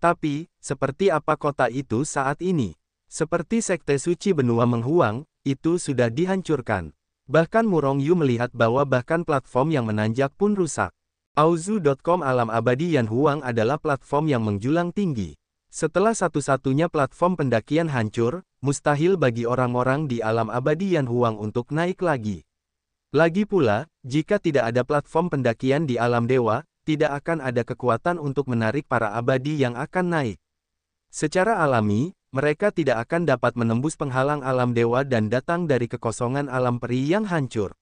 Tapi, seperti apa kota itu saat ini? Seperti Sekte Suci benua Menghuang, itu sudah dihancurkan. Bahkan Murong Yu melihat bahwa bahkan platform yang menanjak pun rusak. Auzu.com Alam Abadi Yan Huang adalah platform yang menjulang tinggi. Setelah satu-satunya platform pendakian hancur, mustahil bagi orang-orang di alam abadi Yan Huang untuk naik lagi. Lagi pula, jika tidak ada platform pendakian di alam dewa, tidak akan ada kekuatan untuk menarik para abadi yang akan naik. Secara alami, mereka tidak akan dapat menembus penghalang alam dewa dan datang dari kekosongan alam peri yang hancur.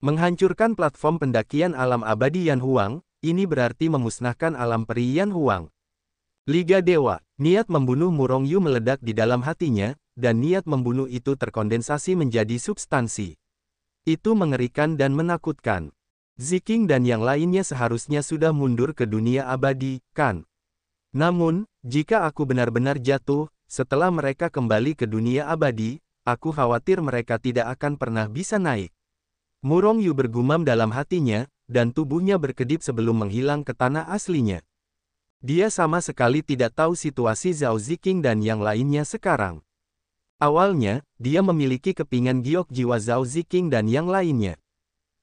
Menghancurkan platform pendakian alam abadi Yan Huang, ini berarti memusnahkan alam peri Yan Huang. Liga Dewa, niat membunuh Murong Yu meledak di dalam hatinya, dan niat membunuh itu terkondensasi menjadi substansi. Itu mengerikan dan menakutkan. Ziking dan yang lainnya seharusnya sudah mundur ke dunia abadi, kan? Namun, jika aku benar-benar jatuh, setelah mereka kembali ke dunia abadi, aku khawatir mereka tidak akan pernah bisa naik. Murong Yu bergumam dalam hatinya, dan tubuhnya berkedip sebelum menghilang ke tanah aslinya. Dia sama sekali tidak tahu situasi Zhao Ziking dan yang lainnya sekarang. Awalnya, dia memiliki kepingan giok jiwa Zhao Ziking dan yang lainnya.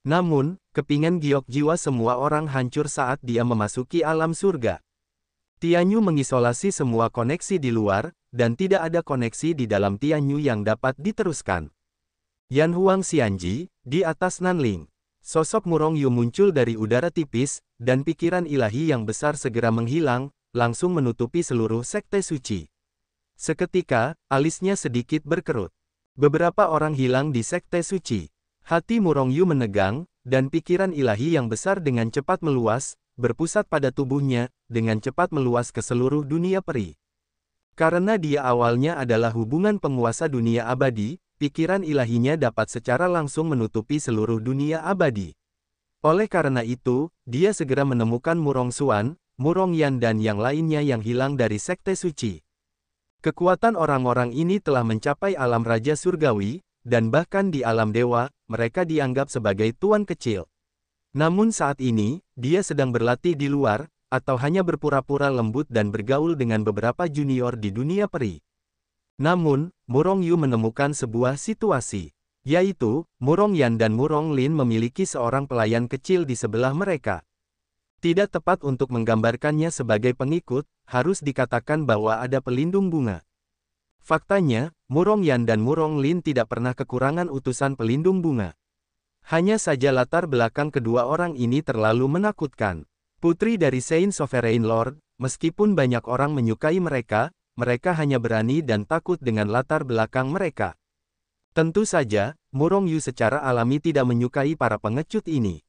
Namun, kepingan giok jiwa semua orang hancur saat dia memasuki alam surga. Tianyu mengisolasi semua koneksi di luar, dan tidak ada koneksi di dalam Tianyu yang dapat diteruskan. Yan Huang Xianji, di atas Nanling. Sosok Murong Yu muncul dari udara tipis, dan pikiran ilahi yang besar segera menghilang, langsung menutupi seluruh Sekte Suci. Seketika, alisnya sedikit berkerut. Beberapa orang hilang di Sekte Suci. Hati Murong Yu menegang, dan pikiran ilahi yang besar dengan cepat meluas, berpusat pada tubuhnya, dengan cepat meluas ke seluruh dunia peri. Karena dia awalnya adalah hubungan penguasa dunia abadi, pikiran ilahinya dapat secara langsung menutupi seluruh dunia abadi. Oleh karena itu, dia segera menemukan Murong Xuan, Murong Yan dan yang lainnya yang hilang dari Sekte Suci. Kekuatan orang-orang ini telah mencapai alam Raja Surgawi, dan bahkan di alam dewa, mereka dianggap sebagai tuan kecil. Namun saat ini, dia sedang berlatih di luar, atau hanya berpura-pura lembut dan bergaul dengan beberapa junior di dunia peri. Namun, Murong Yu menemukan sebuah situasi, yaitu, Murong Yan dan Murong Lin memiliki seorang pelayan kecil di sebelah mereka. Tidak tepat untuk menggambarkannya sebagai pengikut, harus dikatakan bahwa ada pelindung bunga. Faktanya, Murong Yan dan Murong Lin tidak pernah kekurangan utusan pelindung bunga. Hanya saja latar belakang kedua orang ini terlalu menakutkan. Putri dari Saint Sovereign Lord, meskipun banyak orang menyukai mereka, mereka hanya berani dan takut dengan latar belakang mereka. Tentu saja, Murong Yu secara alami tidak menyukai para pengecut ini.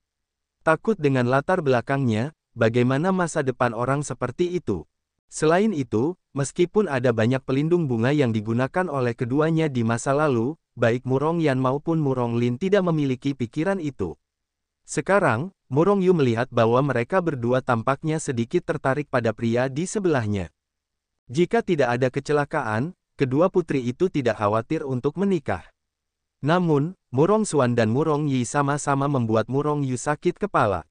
Takut dengan latar belakangnya, bagaimana masa depan orang seperti itu? Selain itu, meskipun ada banyak pelindung bunga yang digunakan oleh keduanya di masa lalu, baik Murong Yan maupun Murong Lin tidak memiliki pikiran itu. Sekarang, Murong Yu melihat bahwa mereka berdua tampaknya sedikit tertarik pada pria di sebelahnya. Jika tidak ada kecelakaan, kedua putri itu tidak khawatir untuk menikah. Namun, Murong Xuan dan Murong Yi sama-sama membuat Murong Yu sakit kepala.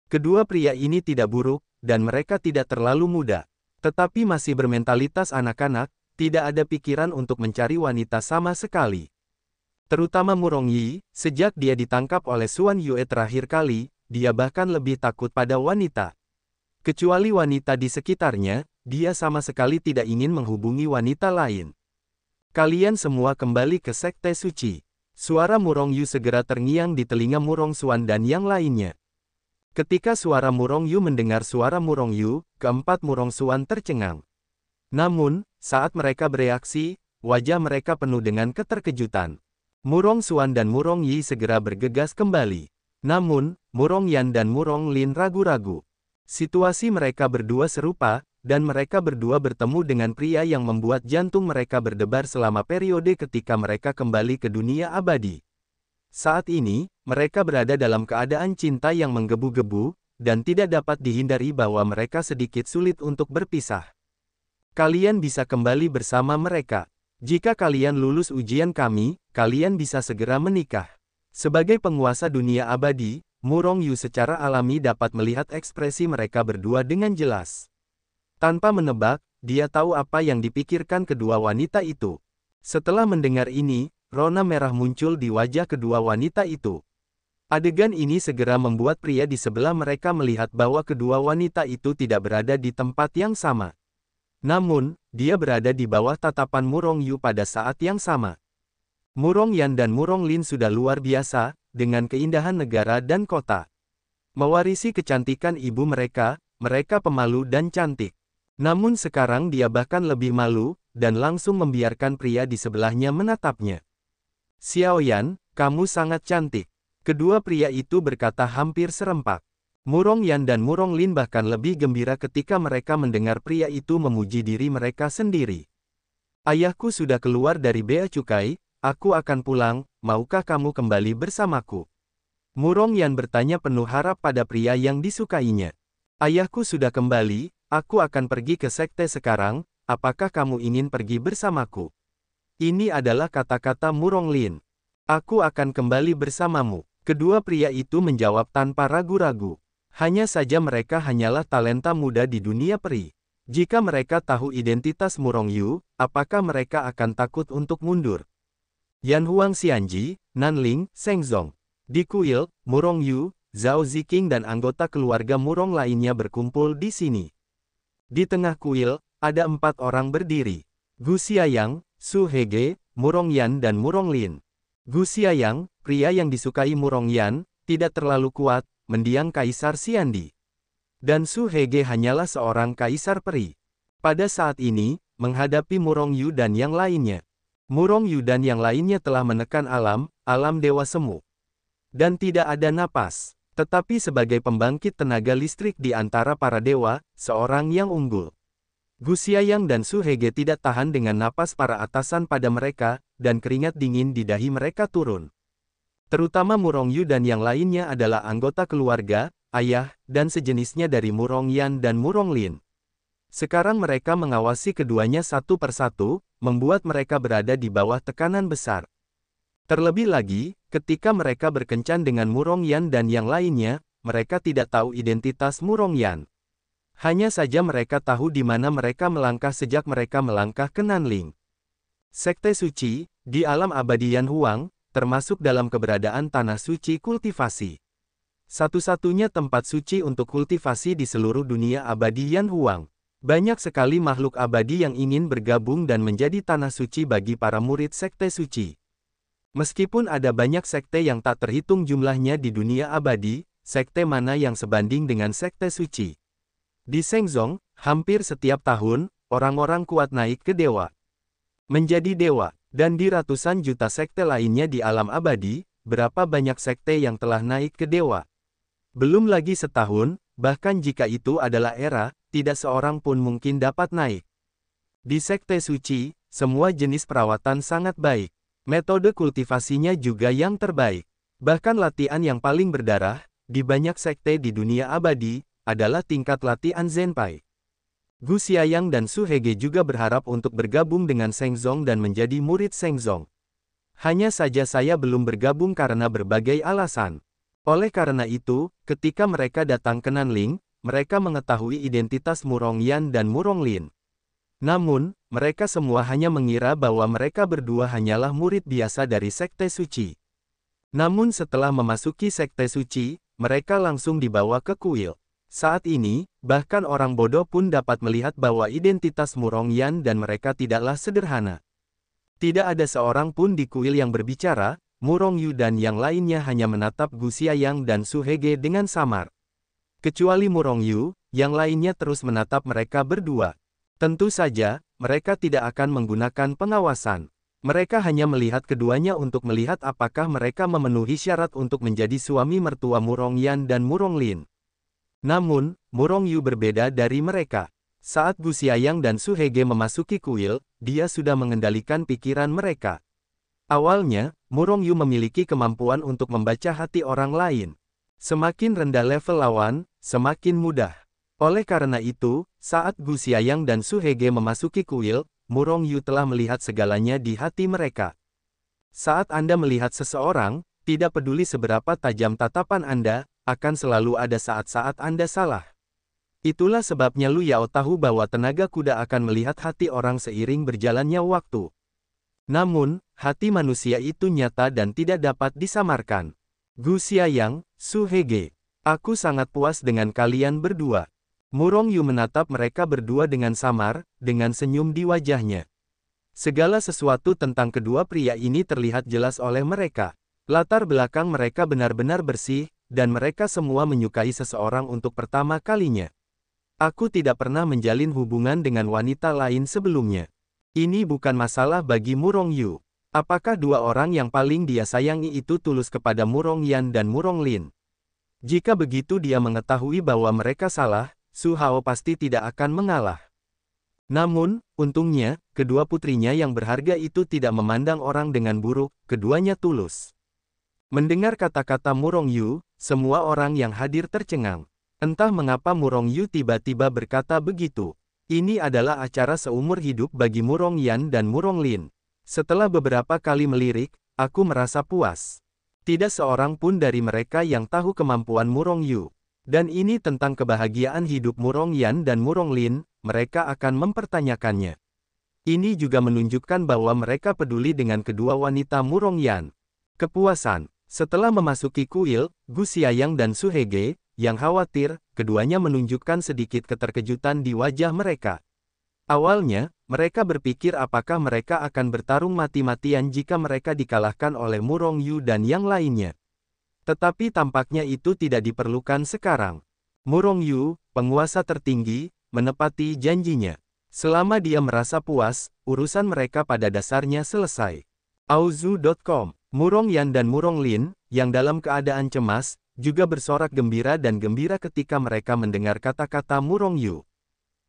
Kedua pria ini tidak buruk, dan mereka tidak terlalu muda. Tetapi masih bermentalitas anak-anak, tidak ada pikiran untuk mencari wanita sama sekali. Terutama Murong Yi, sejak dia ditangkap oleh Xuan Yue terakhir kali, dia bahkan lebih takut pada wanita. Kecuali wanita di sekitarnya, dia sama sekali tidak ingin menghubungi wanita lain. Kalian semua kembali ke Sekte Suci. Suara Murong Yu segera terngiang di telinga Murong Xuan dan yang lainnya. Ketika suara Murong Yu mendengar suara Murong Yu, keempat Murong Xuan tercengang. Namun, saat mereka bereaksi, wajah mereka penuh dengan keterkejutan. Murong Xuan dan Murong Yi segera bergegas kembali. Namun, Murong Yan dan Murong Lin ragu-ragu. Situasi mereka berdua serupa, dan mereka berdua bertemu dengan pria yang membuat jantung mereka berdebar selama periode ketika mereka kembali ke dunia abadi. Saat ini, mereka berada dalam keadaan cinta yang menggebu-gebu, dan tidak dapat dihindari bahwa mereka sedikit sulit untuk berpisah. Kalian bisa kembali bersama mereka. Jika kalian lulus ujian kami, kalian bisa segera menikah. Sebagai penguasa dunia abadi, Murong Yu secara alami dapat melihat ekspresi mereka berdua dengan jelas. Tanpa menebak, dia tahu apa yang dipikirkan kedua wanita itu. Setelah mendengar ini, rona merah muncul di wajah kedua wanita itu. Adegan ini segera membuat pria di sebelah mereka melihat bahwa kedua wanita itu tidak berada di tempat yang sama. Namun, dia berada di bawah tatapan Murong Yu pada saat yang sama. Murong Yan dan Murong Lin sudah luar biasa, dengan keindahan negara dan kota. Mewarisi kecantikan ibu mereka, mereka pemalu dan cantik. Namun sekarang dia bahkan lebih malu, dan langsung membiarkan pria di sebelahnya menatapnya. Xiaoyan, kamu sangat cantik. Kedua pria itu berkata hampir serempak. Murong Yan dan Murong Lin bahkan lebih gembira ketika mereka mendengar pria itu memuji diri mereka sendiri. Ayahku sudah keluar dari bea cukai, aku akan pulang, maukah kamu kembali bersamaku? Murong Yan bertanya penuh harap pada pria yang disukainya. Ayahku sudah kembali, aku akan pergi ke sekte sekarang, apakah kamu ingin pergi bersamaku? Ini adalah kata-kata Murong Lin. Aku akan kembali bersamamu. Kedua pria itu menjawab tanpa ragu-ragu. Hanya saja mereka hanyalah talenta muda di dunia peri. Jika mereka tahu identitas Murong Yu, apakah mereka akan takut untuk mundur? Yan Huang Xianji, Nanling, Shengzong. Di kuil, Murong Yu, Zhao Ziqing dan anggota keluarga Murong lainnya berkumpul di sini. Di tengah kuil, ada 4 orang berdiri. Gu Xiaoyang, Su Hege, Murong Yan dan Murong Lin. Gu Xiaoyang, pria yang disukai Murong Yan, tidak terlalu kuat, mendiang Kaisar Xiandi. Dan Su Hege hanyalah seorang kaisar peri. Pada saat ini, menghadapi Murong Yu dan yang lainnya. Murong Yu dan yang lainnya telah menekan alam dewa semu. Dan tidak ada napas. Tetapi sebagai pembangkit tenaga listrik di antara para dewa, seorang yang unggul. Gu Xiaoyang dan Su Hege tidak tahan dengan napas para atasan pada mereka, dan keringat dingin di dahi mereka turun. Terutama Murong Yu dan yang lainnya adalah anggota keluarga, ayah, dan sejenisnya dari Murong Yan dan Murong Lin. Sekarang mereka mengawasi keduanya satu persatu, membuat mereka berada di bawah tekanan besar. Terlebih lagi, ketika mereka berkencan dengan Murong Yan dan yang lainnya, mereka tidak tahu identitas Murong Yan. Hanya saja mereka tahu di mana mereka melangkah sejak mereka melangkah ke Nanling. Sekte Suci, di alam abadi Yan Huang, termasuk dalam keberadaan tanah suci kultivasi. Satu-satunya tempat suci untuk kultivasi di seluruh dunia abadi Yan Huang. Banyak sekali makhluk abadi yang ingin bergabung dan menjadi tanah suci bagi para murid sekte suci. Meskipun ada banyak sekte yang tak terhitung jumlahnya di dunia abadi, sekte mana yang sebanding dengan sekte suci? Di Shengzong, hampir setiap tahun, orang-orang kuat naik ke dewa. Menjadi dewa. Dan di ratusan juta sekte lainnya di alam abadi, berapa banyak sekte yang telah naik ke dewa? Belum lagi setahun, bahkan jika itu adalah era, tidak seorang pun mungkin dapat naik. Di sekte suci, semua jenis perawatan sangat baik. Metode kultivasinya juga yang terbaik. Bahkan latihan yang paling berdarah, di banyak sekte di dunia abadi, adalah tingkat latihan Zenpai. Gu Xiaoyang dan Su Hege juga berharap untuk bergabung dengan Shengzong dan menjadi murid Shengzong. Hanya saja saya belum bergabung karena berbagai alasan. Oleh karena itu, ketika mereka datang ke Nanling, mereka mengetahui identitas Murong Yan dan Murong Lin. Namun, mereka semua hanya mengira bahwa mereka berdua hanyalah murid biasa dari Sekte Suci. Namun setelah memasuki Sekte Suci, mereka langsung dibawa ke kuil. Saat ini, bahkan orang bodoh pun dapat melihat bahwa identitas Murongyan dan mereka tidaklah sederhana. Tidak ada seorang pun di kuil yang berbicara, Murongyu dan yang lainnya hanya menatap Gu Xiaoyang dan Su Hege dengan samar. Kecuali Murongyu, yang lainnya terus menatap mereka berdua. Tentu saja, mereka tidak akan menggunakan pengawasan. Mereka hanya melihat keduanya untuk melihat apakah mereka memenuhi syarat untuk menjadi suami mertua Murongyan dan Muronglin. Namun, Murongyu berbeda dari mereka. Saat Gu Xiaoyang dan Su Hege memasuki kuil, dia sudah mengendalikan pikiran mereka. Awalnya, Murongyu memiliki kemampuan untuk membaca hati orang lain. Semakin rendah level lawan, semakin mudah. Oleh karena itu, saat Gu Xiaoyang dan Su Hege memasuki kuil, Murongyu telah melihat segalanya di hati mereka. Saat Anda melihat seseorang, tidak peduli seberapa tajam tatapan Anda, akan selalu ada saat-saat Anda salah. Itulah sebabnya Lu Yao tahu bahwa tenaga kuda akan melihat hati orang seiring berjalannya waktu. Namun, hati manusia itu nyata dan tidak dapat disamarkan. Gu Xiaoyang, Su Hege, aku sangat puas dengan kalian berdua. Murongyu menatap mereka berdua dengan samar, dengan senyum di wajahnya. Segala sesuatu tentang kedua pria ini terlihat jelas oleh mereka. Latar belakang mereka benar-benar bersih, dan mereka semua menyukai seseorang untuk pertama kalinya. Aku tidak pernah menjalin hubungan dengan wanita lain sebelumnya. Ini bukan masalah bagi Murongyu. Apakah dua orang yang paling dia sayangi itu tulus kepada Murongyan dan Muronglin? Jika begitu dia mengetahui bahwa mereka salah, Su Hao pasti tidak akan mengalah. Namun, untungnya, kedua putrinya yang berharga itu tidak memandang orang dengan buruk, keduanya tulus. Mendengar kata-kata Murongyu, semua orang yang hadir tercengang. Entah mengapa Murongyu tiba-tiba berkata begitu. Ini adalah acara seumur hidup bagi Murongyan dan Muronglin. Setelah beberapa kali melirik, aku merasa puas. Tidak seorang pun dari mereka yang tahu kemampuan Murongyu. Dan ini tentang kebahagiaan hidup Murongyan dan Muronglin, mereka akan mempertanyakannya. Ini juga menunjukkan bahwa mereka peduli dengan kedua wanita Murongyan. Kepuasan. Setelah memasuki kuil, Gu Xiaoyang dan Su Hege, yang khawatir, keduanya menunjukkan sedikit keterkejutan di wajah mereka. Awalnya, mereka berpikir apakah mereka akan bertarung mati-matian jika mereka dikalahkan oleh Murongyu dan yang lainnya. Tetapi tampaknya itu tidak diperlukan sekarang. Murongyu, penguasa tertinggi, menepati janjinya. Selama dia merasa puas, urusan mereka pada dasarnya selesai. Auzu.com. Murongyan dan Muronglin, yang dalam keadaan cemas, juga bersorak gembira dan gembira ketika mereka mendengar kata-kata Murongyu.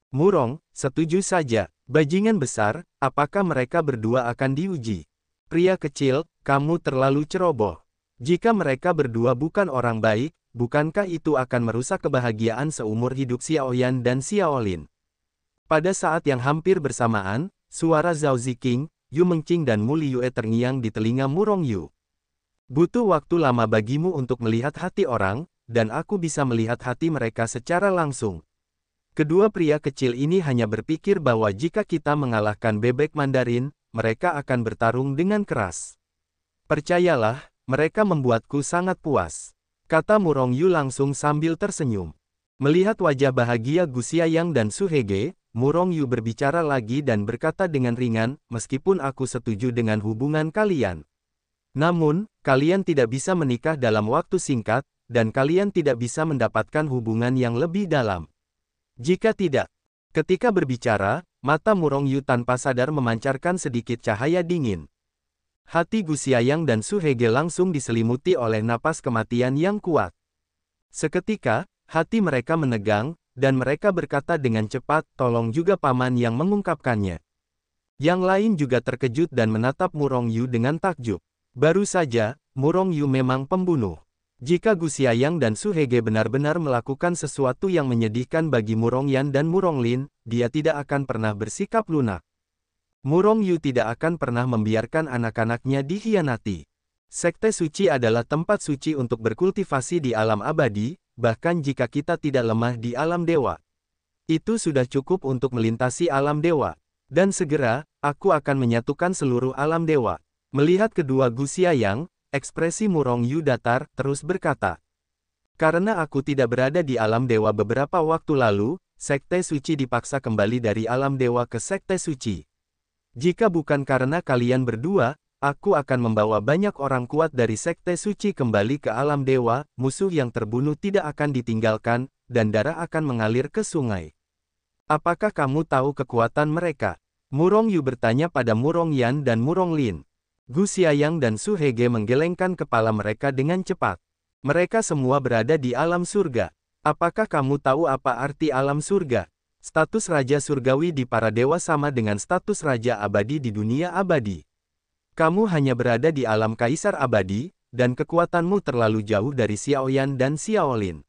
Murong, setuju saja. Bajingan besar, apakah mereka berdua akan diuji? Pria kecil, kamu terlalu ceroboh. Jika mereka berdua bukan orang baik, bukankah itu akan merusak kebahagiaan seumur hidup Xiaoyan dan Xiaolin? Pada saat yang hampir bersamaan, suara Zhao Ziqing, Yu Mengqing dan Mu Liyue terngiang di telinga Murongyu. Butuh waktu lama bagimu untuk melihat hati orang, dan aku bisa melihat hati mereka secara langsung. Kedua pria kecil ini hanya berpikir bahwa jika kita mengalahkan bebek Mandarin, mereka akan bertarung dengan keras. Percayalah, mereka membuatku sangat puas. Kata Murongyu langsung sambil tersenyum. Melihat wajah bahagia Gu Xiaoyang dan Su Hege, Murongyu berbicara lagi dan berkata dengan ringan, meskipun aku setuju dengan hubungan kalian. Namun, kalian tidak bisa menikah dalam waktu singkat, dan kalian tidak bisa mendapatkan hubungan yang lebih dalam. Jika tidak, ketika berbicara, mata Murongyu tanpa sadar memancarkan sedikit cahaya dingin. Hati Gu Xiaoyang dan Su Hege langsung diselimuti oleh napas kematian yang kuat. Seketika, hati mereka menegang, dan mereka berkata dengan cepat, tolong juga paman yang mengungkapkannya. Yang lain juga terkejut dan menatap Murongyu dengan takjub. Baru saja, Murongyu memang pembunuh. Jika Gu Xiaoyang dan Su Hege benar-benar melakukan sesuatu yang menyedihkan bagi Murongyan dan Muronglin, dia tidak akan pernah bersikap lunak. Murongyu tidak akan pernah membiarkan anak-anaknya dikhianati. Sekte suci adalah tempat suci untuk berkultivasi di alam abadi, bahkan jika kita tidak lemah di alam dewa. Itu sudah cukup untuk melintasi alam dewa. Dan segera, aku akan menyatukan seluruh alam dewa. Melihat kedua Gu Xiaoyang, ekspresi Murongyu datar, terus berkata. Karena aku tidak berada di alam dewa beberapa waktu lalu, Sekte Suci dipaksa kembali dari alam dewa ke Sekte Suci. Jika bukan karena kalian berdua, aku akan membawa banyak orang kuat dari Sekte Suci kembali ke alam dewa, musuh yang terbunuh tidak akan ditinggalkan, dan darah akan mengalir ke sungai. Apakah kamu tahu kekuatan mereka? Murong Yu bertanya pada Murong Yan dan Murong Lin. Gu Xiaoyang dan Su Hege menggelengkan kepala mereka dengan cepat. Mereka semua berada di alam surga. Apakah kamu tahu apa arti alam surga? Status Raja Surgawi di para dewa sama dengan status Raja Abadi di dunia abadi. Kamu hanya berada di alam Kaisar Abadi, dan kekuatanmu terlalu jauh dari Xiaoyan dan Xiaolin.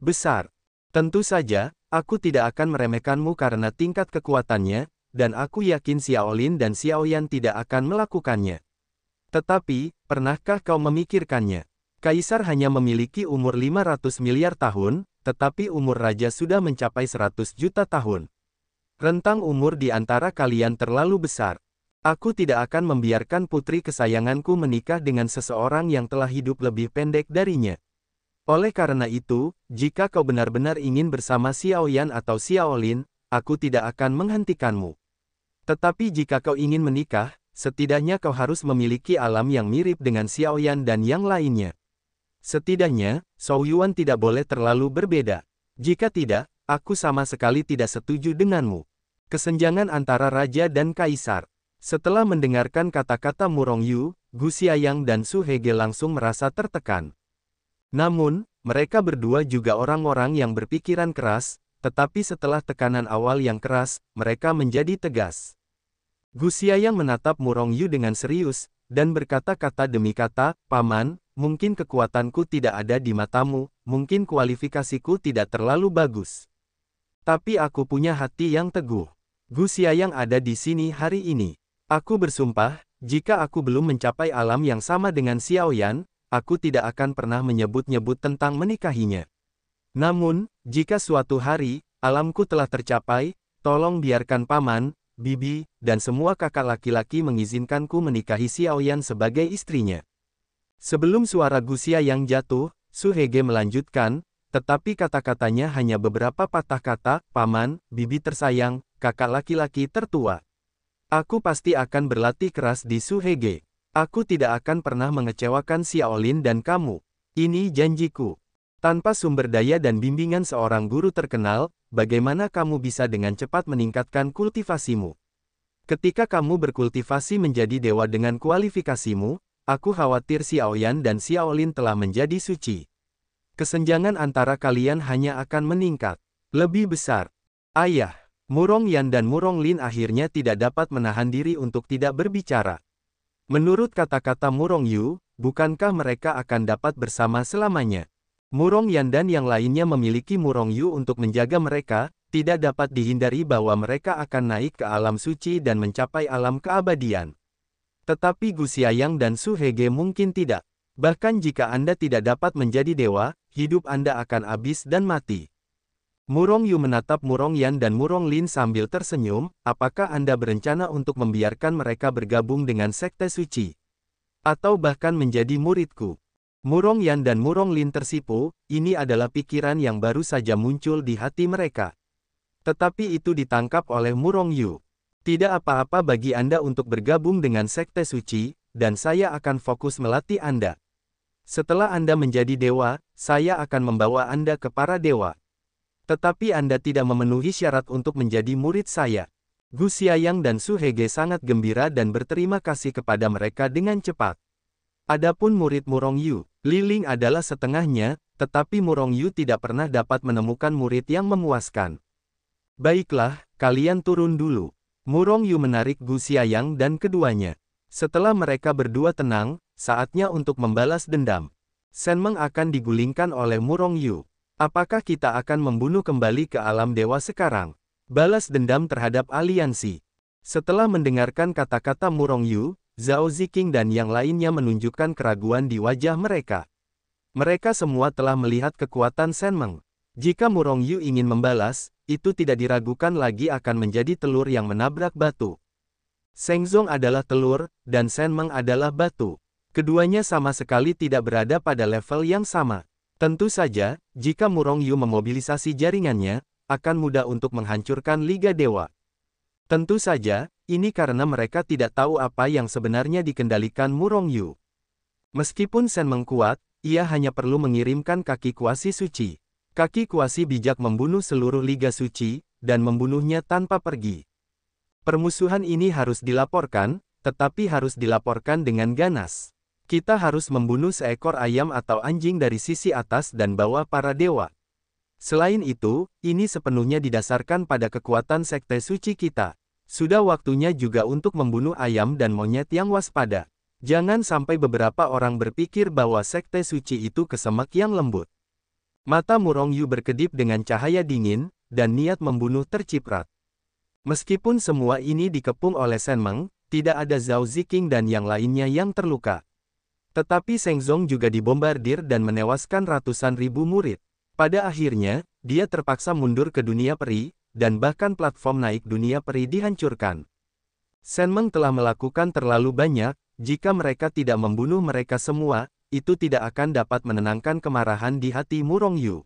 Besar. Tentu saja, aku tidak akan meremehkanmu karena tingkat kekuatannya, dan aku yakin Xiaolin dan Xiaoyan tidak akan melakukannya. Tetapi, pernahkah kau memikirkannya? Kaisar hanya memiliki umur 500 miliar tahun, tetapi umur raja sudah mencapai 100 juta tahun. Rentang umur di antara kalian terlalu besar. Aku tidak akan membiarkan putri kesayanganku menikah dengan seseorang yang telah hidup lebih pendek darinya. Oleh karena itu, jika kau benar-benar ingin bersama Xiaoyan atau Xiaolin, aku tidak akan menghentikanmu. Tetapi jika kau ingin menikah, setidaknya kau harus memiliki alam yang mirip dengan Xiaoyan dan yang lainnya. Setidaknya, Zhou Yuan tidak boleh terlalu berbeda. Jika tidak, aku sama sekali tidak setuju denganmu. Kesenjangan antara raja dan kaisar. Setelah mendengarkan kata-kata Murong Yu, Gu Xiaoyang dan Su Hege langsung merasa tertekan. Namun, mereka berdua juga orang-orang yang berpikiran keras, tetapi setelah tekanan awal yang keras, mereka menjadi tegas. Gu Xiaoyang menatap Murong Yu dengan serius, dan berkata-kata demi kata, "Paman, mungkin kekuatanku tidak ada di matamu, mungkin kualifikasiku tidak terlalu bagus. Tapi aku punya hati yang teguh. Gu Xiaoyang ada di sini hari ini. Aku bersumpah, jika aku belum mencapai alam yang sama dengan Xiaoyan, aku tidak akan pernah menyebut-nyebut tentang menikahinya. Namun, jika suatu hari, alamku telah tercapai, tolong biarkan paman, bibi, dan semua kakak laki-laki mengizinkanku menikahi Xiaoyan sebagai istrinya." Sebelum suara Gu Xiaoyang jatuh, Su Hege melanjutkan, tetapi kata-katanya hanya beberapa patah kata, "Paman, bibi tersayang, kakak laki-laki tertua. Aku pasti akan berlatih keras di Su Hege. Aku tidak akan pernah mengecewakan Xiaolin dan kamu. Ini janjiku." Tanpa sumber daya dan bimbingan seorang guru terkenal, bagaimana kamu bisa dengan cepat meningkatkan kultivasimu? Ketika kamu berkultivasi menjadi dewa dengan kualifikasimu, aku khawatir Xiaoyan dan Xiaolin telah menjadi suci. Kesenjangan antara kalian hanya akan meningkat. Lebih besar. Ayah, Murong Yan dan Murong Lin akhirnya tidak dapat menahan diri untuk tidak berbicara. Menurut kata-kata Murong Yu, bukankah mereka akan dapat bersama selamanya? Murong Yan dan yang lainnya memiliki Murong Yu untuk menjaga mereka, tidak dapat dihindari bahwa mereka akan naik ke alam suci dan mencapai alam keabadian. Tetapi Gu Xiaoyang dan Su Hege mungkin tidak. Bahkan jika Anda tidak dapat menjadi dewa, hidup Anda akan habis dan mati. Murong Yu menatap Murong Yan dan Murong Lin sambil tersenyum, apakah Anda berencana untuk membiarkan mereka bergabung dengan Sekte Suci? Atau bahkan menjadi muridku? Murong Yan dan Murong Lin tersipu, ini adalah pikiran yang baru saja muncul di hati mereka. Tetapi itu ditangkap oleh Murong Yu. Tidak apa-apa bagi Anda untuk bergabung dengan Sekte Suci, dan saya akan fokus melatih Anda. Setelah Anda menjadi dewa, saya akan membawa Anda ke para dewa. Tetapi Anda tidak memenuhi syarat untuk menjadi murid saya. Gu Xiaoyang dan Su Hege sangat gembira dan berterima kasih kepada mereka dengan cepat. Adapun murid Murong Yu, Li Ling adalah setengahnya, tetapi Murong Yu tidak pernah dapat menemukan murid yang memuaskan. Baiklah, kalian turun dulu. Murong Yu menarik Gu Xiaoyang dan keduanya. Setelah mereka berdua tenang, saatnya untuk membalas dendam. Shen Meng akan digulingkan oleh Murong Yu. Apakah kita akan membunuh kembali ke alam dewa sekarang? Balas dendam terhadap aliansi. Setelah mendengarkan kata-kata Murong Yu, Zhao Ziqing dan yang lainnya menunjukkan keraguan di wajah mereka. Mereka semua telah melihat kekuatan Shen Meng. Jika Murong Yu ingin membalas, itu tidak diragukan lagi akan menjadi telur yang menabrak batu. Sheng Zong adalah telur, dan Shen Meng adalah batu. Keduanya sama sekali tidak berada pada level yang sama. Tentu saja, jika Murong Yu memobilisasi jaringannya, akan mudah untuk menghancurkan Liga Dewa. Tentu saja, ini karena mereka tidak tahu apa yang sebenarnya dikendalikan Murong Yu. Meskipun Shenmeng kuat, ia hanya perlu mengirimkan kaki kuasi suci. Kaki kuasi bijak membunuh seluruh Liga Suci, dan membunuhnya tanpa pergi. Permusuhan ini harus dilaporkan, tetapi harus dilaporkan dengan ganas. Kita harus membunuh seekor ayam atau anjing dari sisi atas dan bawah para dewa. Selain itu, ini sepenuhnya didasarkan pada kekuatan sekte suci kita. Sudah waktunya juga untuk membunuh ayam dan monyet yang waspada. Jangan sampai beberapa orang berpikir bahwa sekte suci itu kesemek yang lembut. Mata Murong Yu berkedip dengan cahaya dingin, dan niat membunuh terciprat. Meskipun semua ini dikepung oleh Shenmeng, tidak ada Zhao Ziqing dan yang lainnya yang terluka. Tetapi Sheng Zong juga dibombardir dan menewaskan ratusan ribu murid. Pada akhirnya, dia terpaksa mundur ke dunia peri, dan bahkan platform naik dunia peri dihancurkan. Shenmeng telah melakukan terlalu banyak, jika mereka tidak membunuh mereka semua, itu tidak akan dapat menenangkan kemarahan di hati Murong Yu.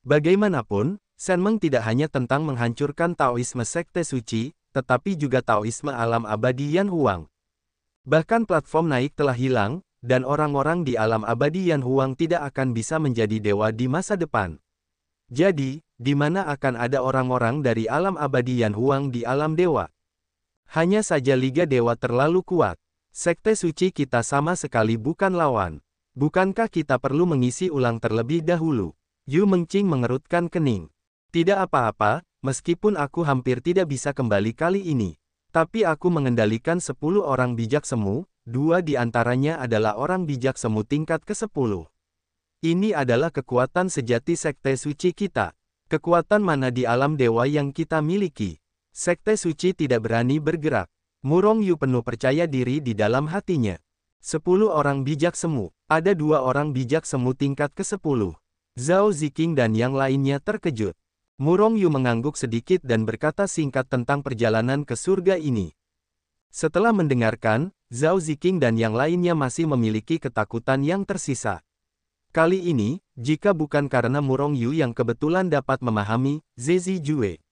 Bagaimanapun, Shenmeng tidak hanya tentang menghancurkan Taoisme Sekte Suci, tetapi juga Taoisme alam abadi Yan Huang. Bahkan platform naik telah hilang, dan orang-orang di alam abadi Yan Huang tidak akan bisa menjadi dewa di masa depan. Jadi, di mana akan ada orang-orang dari alam abadi Yan Huang di alam dewa? Hanya saja Liga Dewa terlalu kuat. Sekte suci kita sama sekali bukan lawan. Bukankah kita perlu mengisi ulang terlebih dahulu? Yu Mengqing mengerutkan kening. Tidak apa-apa, meskipun aku hampir tidak bisa kembali kali ini. Tapi aku mengendalikan 10 orang bijak semu, 2 di antaranya adalah orang bijak semu tingkat ke-10. Ini adalah kekuatan sejati sekte suci kita. Kekuatan mana di alam dewa yang kita miliki? Sekte suci tidak berani bergerak. Murong Yu penuh percaya diri di dalam hatinya. 10 orang bijak semu. Ada 2 orang bijak semu tingkat ke-10. Zhao Ziqing dan yang lainnya terkejut. Murong Yu mengangguk sedikit dan berkata singkat tentang perjalanan ke surga ini. Setelah mendengarkan, Zhao Ziqing dan yang lainnya masih memiliki ketakutan yang tersisa. Kali ini, jika bukan karena Murong Yu yang kebetulan dapat memahami Zezi Jue.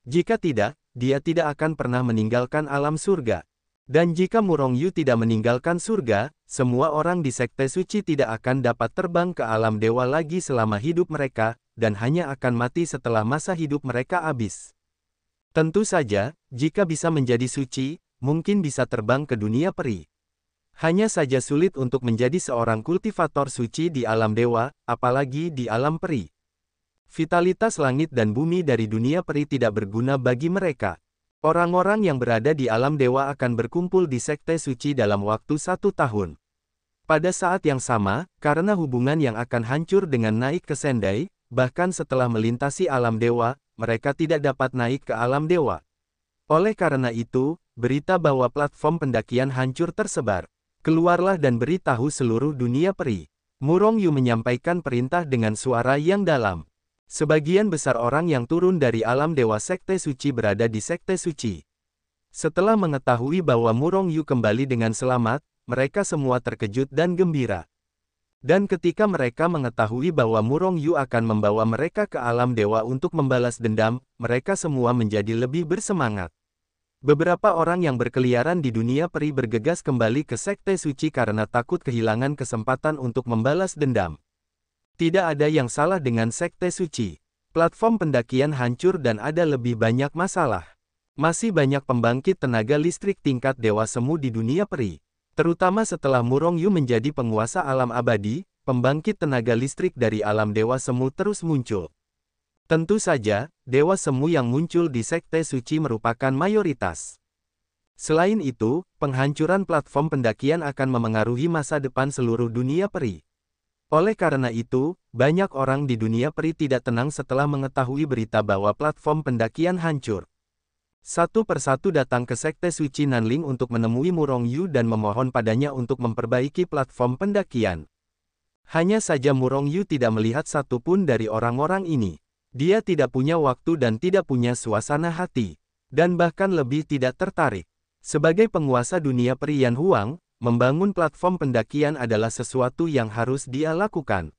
Jika tidak, dia tidak akan pernah meninggalkan alam surga. Dan jika Murong Yu tidak meninggalkan surga, semua orang di sekte suci tidak akan dapat terbang ke alam dewa lagi selama hidup mereka, dan hanya akan mati setelah masa hidup mereka habis. Tentu saja, jika bisa menjadi suci, mungkin bisa terbang ke dunia peri. Hanya saja sulit untuk menjadi seorang kultivator suci di alam dewa, apalagi di alam peri. Vitalitas langit dan bumi dari dunia peri tidak berguna bagi mereka. Orang-orang yang berada di alam dewa akan berkumpul di sekte suci dalam waktu 1 tahun. Pada saat yang sama, karena hubungan yang akan hancur dengan naik ke Sendai, bahkan setelah melintasi alam dewa, mereka tidak dapat naik ke alam dewa. Oleh karena itu, berita bahwa platform pendakian hancur tersebar. Keluarlah dan beritahu seluruh dunia peri. Murong Yu menyampaikan perintah dengan suara yang dalam. Sebagian besar orang yang turun dari alam dewa sekte suci berada di sekte suci. Setelah mengetahui bahwa Murong Yu kembali dengan selamat, mereka semua terkejut dan gembira. Dan ketika mereka mengetahui bahwa Murong Yu akan membawa mereka ke alam dewa untuk membalas dendam, mereka semua menjadi lebih bersemangat. Beberapa orang yang berkeliaran di dunia peri bergegas kembali ke sekte suci karena takut kehilangan kesempatan untuk membalas dendam. Tidak ada yang salah dengan sekte suci. Platform pendakian hancur dan ada lebih banyak masalah. Masih banyak pembangkit tenaga listrik tingkat dewa semu di dunia peri. Terutama setelah Murong Yu menjadi penguasa alam abadi, pembangkit tenaga listrik dari alam dewa semu terus muncul. Tentu saja, dewa semu yang muncul di sekte suci merupakan mayoritas. Selain itu, penghancuran platform pendakian akan memengaruhi masa depan seluruh dunia peri. Oleh karena itu, banyak orang di dunia peri tidak tenang setelah mengetahui berita bahwa platform pendakian hancur. Satu persatu datang ke sekte suci Nanling untuk menemui Murong Yu dan memohon padanya untuk memperbaiki platform pendakian. Hanya saja Murong Yu tidak melihat satupun dari orang-orang ini. Dia tidak punya waktu dan tidak punya suasana hati. Dan bahkan lebih tidak tertarik. Sebagai penguasa dunia peri Yan Huang, membangun platform pendakian adalah sesuatu yang harus dia lakukan.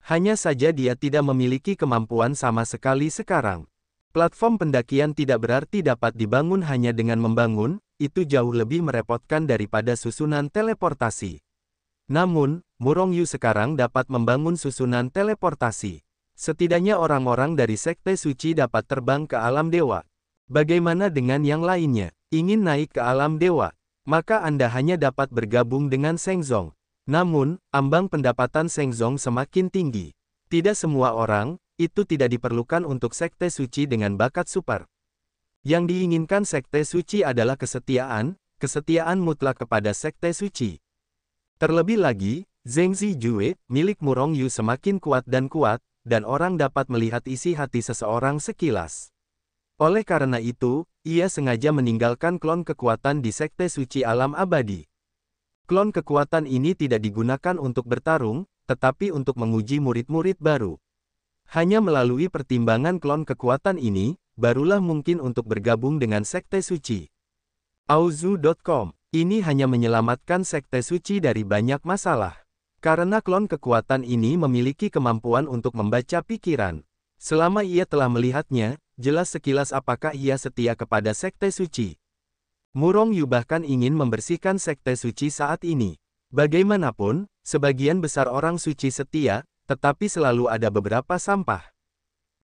Hanya saja dia tidak memiliki kemampuan sama sekali sekarang. Platform pendakian tidak berarti dapat dibangun hanya dengan membangun, itu jauh lebih merepotkan daripada susunan teleportasi. Namun, Murongyu sekarang dapat membangun susunan teleportasi. Setidaknya orang-orang dari Sekte Suci dapat terbang ke alam dewa. Bagaimana dengan yang lainnya? Ingin naik ke alam dewa? Maka Anda hanya dapat bergabung dengan Shengzong. Namun, ambang pendapatan Shengzong semakin tinggi. Tidak semua orang, itu tidak diperlukan untuk Sekte Suci dengan bakat super. Yang diinginkan Sekte Suci adalah kesetiaan mutlak kepada Sekte Suci. Terlebih lagi, Zheng Zijue, milik Murongyu semakin kuat, dan orang dapat melihat isi hati seseorang sekilas. Oleh karena itu, ia sengaja meninggalkan klon kekuatan di Sekte Suci Alam Abadi. Klon kekuatan ini tidak digunakan untuk bertarung, tetapi untuk menguji murid-murid baru. Hanya melalui pertimbangan klon kekuatan ini, barulah mungkin untuk bergabung dengan Sekte Suci. Auzu.com. Ini hanya menyelamatkan Sekte Suci dari banyak masalah. Karena klon kekuatan ini memiliki kemampuan untuk membaca pikiran. Selama ia telah melihatnya, jelas sekilas apakah ia setia kepada Sekte Suci. Murongyu bahkan ingin membersihkan Sekte Suci saat ini. Bagaimanapun, sebagian besar orang suci setia, tetapi selalu ada beberapa sampah.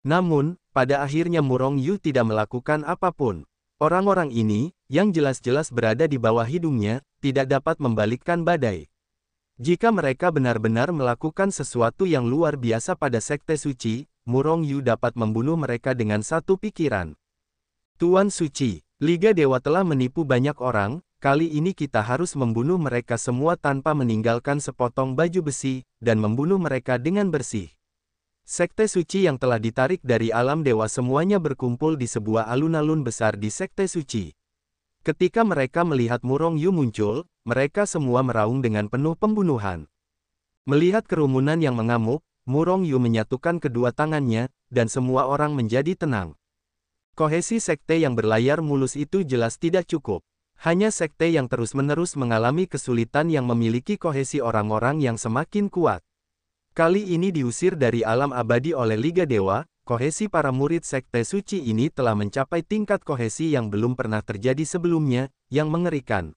Namun, pada akhirnya Murongyu tidak melakukan apapun. Orang-orang ini, yang jelas-jelas berada di bawah hidungnya, tidak dapat membalikkan badai. Jika mereka benar-benar melakukan sesuatu yang luar biasa pada Sekte Suci, Murongyu dapat membunuh mereka dengan satu pikiran. Tuan Suci, Liga Dewa telah menipu banyak orang, kali ini kita harus membunuh mereka semua tanpa meninggalkan sepotong baju besi, dan membunuh mereka dengan bersih. Sekte Suci yang telah ditarik dari alam dewa semuanya berkumpul di sebuah alun-alun besar di Sekte Suci. Ketika mereka melihat Murongyu muncul, mereka semua meraung dengan penuh pembunuhan. Melihat kerumunan yang mengamuk, Murongyu menyatukan kedua tangannya, dan semua orang menjadi tenang. Kohesi sekte yang berlayar mulus itu jelas tidak cukup. Hanya sekte yang terus-menerus mengalami kesulitan yang memiliki kohesi orang-orang yang semakin kuat. Kali ini diusir dari alam abadi oleh Liga Dewa, kohesi para murid Sekte Suci ini telah mencapai tingkat kohesi yang belum pernah terjadi sebelumnya, yang mengerikan.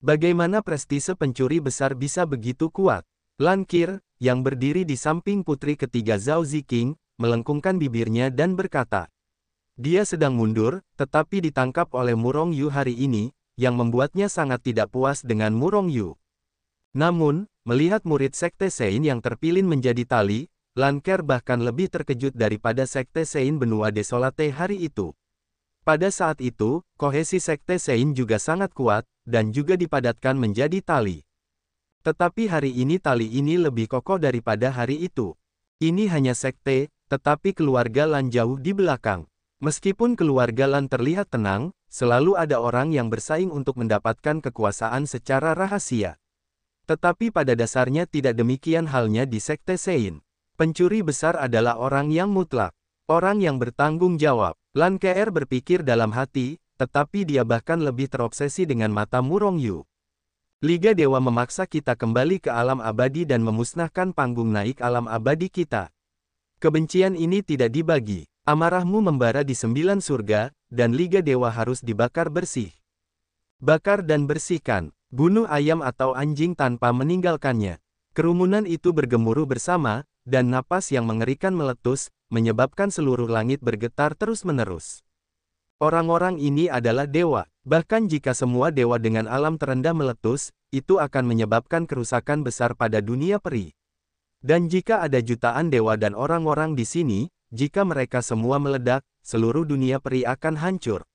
Bagaimana prestise pencuri besar bisa begitu kuat? Lan Qir, yang berdiri di samping putri ketiga Zhao Ziqing, melengkungkan bibirnya dan berkata, dia sedang mundur, tetapi ditangkap oleh Murongyu hari ini, yang membuatnya sangat tidak puas dengan Murongyu. Namun, melihat murid Sekte Sein yang terpilih menjadi tali, Lan Qir bahkan lebih terkejut daripada Sekte Sein Benua Desolate hari itu. Pada saat itu, kohesi Sekte Sein juga sangat kuat, dan juga dipadatkan menjadi tali. Tetapi hari ini tali ini lebih kokoh daripada hari itu. Ini hanya sekte, tetapi keluarga Lan jauh di belakang. Meskipun keluarga Lan terlihat tenang, selalu ada orang yang bersaing untuk mendapatkan kekuasaan secara rahasia. Tetapi pada dasarnya tidak demikian halnya di Sekte Sein. Pencuri besar adalah orang yang mutlak. Orang yang bertanggung jawab. Lan Qir berpikir dalam hati, tetapi dia bahkan lebih terobsesi dengan mata Murongyu. Liga Dewa memaksa kita kembali ke alam abadi dan memusnahkan panggung naik alam abadi kita. Kebencian ini tidak dibagi. Amarahmu membara di 9 surga, dan Liga Dewa harus dibakar bersih. Bakar dan bersihkan. Bunuh ayam atau anjing tanpa meninggalkannya. Kerumunan itu bergemuruh bersama, dan napas yang mengerikan meletus, menyebabkan seluruh langit bergetar terus-menerus. Orang-orang ini adalah dewa. Bahkan jika semua dewa dengan alam terendah meletus, itu akan menyebabkan kerusakan besar pada dunia peri. Dan jika ada jutaan dewa dan orang-orang di sini, jika mereka semua meledak, seluruh dunia peri akan hancur.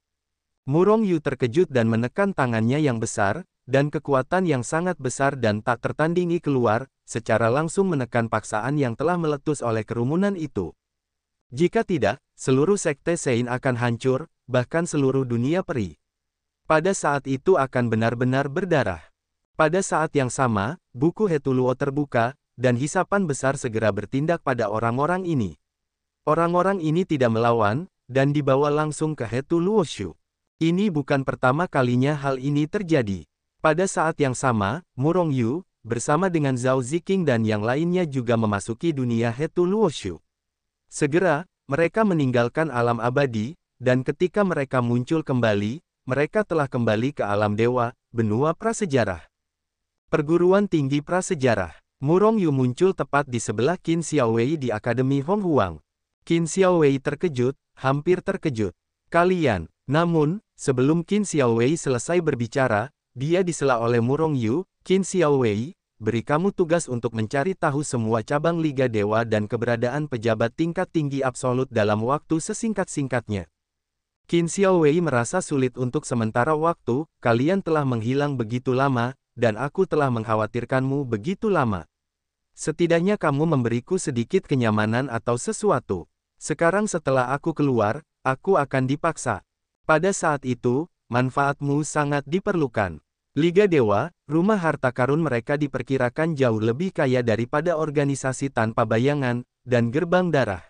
Murongyu terkejut dan menekan tangannya yang besar, dan kekuatan yang sangat besar dan tak tertandingi keluar, secara langsung menekan paksaan yang telah meletus oleh kerumunan itu. Jika tidak, seluruh Sekte Sein akan hancur, bahkan seluruh dunia peri. Pada saat itu akan benar-benar berdarah. Pada saat yang sama, buku Hetuluo terbuka, dan hisapan besar segera bertindak pada orang-orang ini. Orang-orang ini tidak melawan, dan dibawa langsung ke Hetuluoshu. Ini bukan pertama kalinya hal ini terjadi. Pada saat yang sama, Murongyu, bersama dengan Zhao Ziqing dan yang lainnya juga memasuki dunia Hetu Luoshu. Segera, mereka meninggalkan alam abadi, dan ketika mereka muncul kembali, mereka telah kembali ke alam dewa, benua prasejarah. Perguruan Tinggi Prasejarah. Murong Yu muncul tepat di sebelah Qin Xiaowei di Akademi Hong Huang. Qin Xiaowei terkejut, hampir terkejut. Kalian, namun, sebelum Qin Xiaowei selesai berbicara, dia disela oleh Murong Yu. Qin Xiaowei, beri kamu tugas untuk mencari tahu semua cabang Liga Dewa dan keberadaan pejabat tingkat tinggi absolut dalam waktu sesingkat-singkatnya. Qin Xiaowei merasa sulit untuk sementara waktu, kalian telah menghilang begitu lama, dan aku telah mengkhawatirkanmu begitu lama. Setidaknya kamu memberiku sedikit kenyamanan atau sesuatu. Sekarang setelah aku keluar, aku akan dipaksa. Pada saat itu, manfaatmu sangat diperlukan. Liga Dewa, rumah harta karun mereka diperkirakan jauh lebih kaya daripada organisasi tanpa bayangan, dan gerbang darah.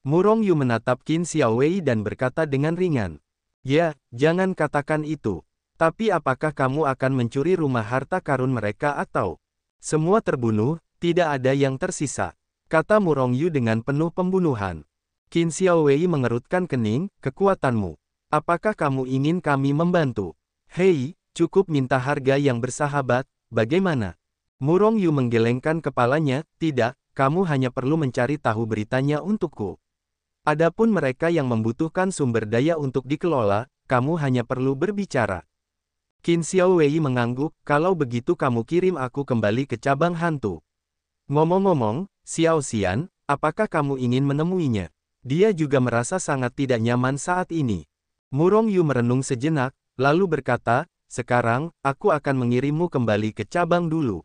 Murong Yu menatap Qin Xiaowei dan berkata dengan ringan. Ya, jangan katakan itu. Tapi apakah kamu akan mencuri rumah harta karun mereka atau semua terbunuh, tidak ada yang tersisa? Kata Murong Yu dengan penuh pembunuhan. Qin Xiaowei mengerutkan kening, kekuatanmu. Apakah kamu ingin kami membantu? Hei, cukup minta harga yang bersahabat, bagaimana? Murong Yu menggelengkan kepalanya, tidak, kamu hanya perlu mencari tahu beritanya untukku. Adapun mereka yang membutuhkan sumber daya untuk dikelola, kamu hanya perlu berbicara. Qin Xiaowei mengangguk, kalau begitu kamu kirim aku kembali ke cabang hantu. Ngomong-ngomong, Xiao Xian, apakah kamu ingin menemuinya? Dia juga merasa sangat tidak nyaman saat ini. Murong Yu merenung sejenak, lalu berkata, sekarang, aku akan mengirimmu kembali ke cabang dulu.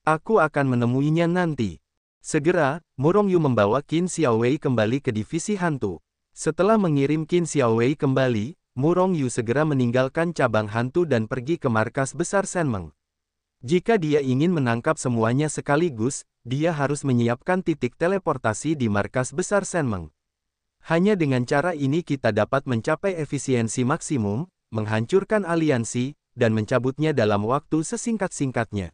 Aku akan menemuinya nanti. Segera, Murong Yu membawa Qin Xiaowei kembali ke divisi hantu. Setelah mengirim Qin Xiaowei kembali, Murong Yu segera meninggalkan cabang hantu dan pergi ke markas besar Shenmeng. Jika dia ingin menangkap semuanya sekaligus, dia harus menyiapkan titik teleportasi di markas besar Shenmeng. Hanya dengan cara ini kita dapat mencapai efisiensi maksimum, menghancurkan aliansi, dan mencabutnya dalam waktu sesingkat-singkatnya.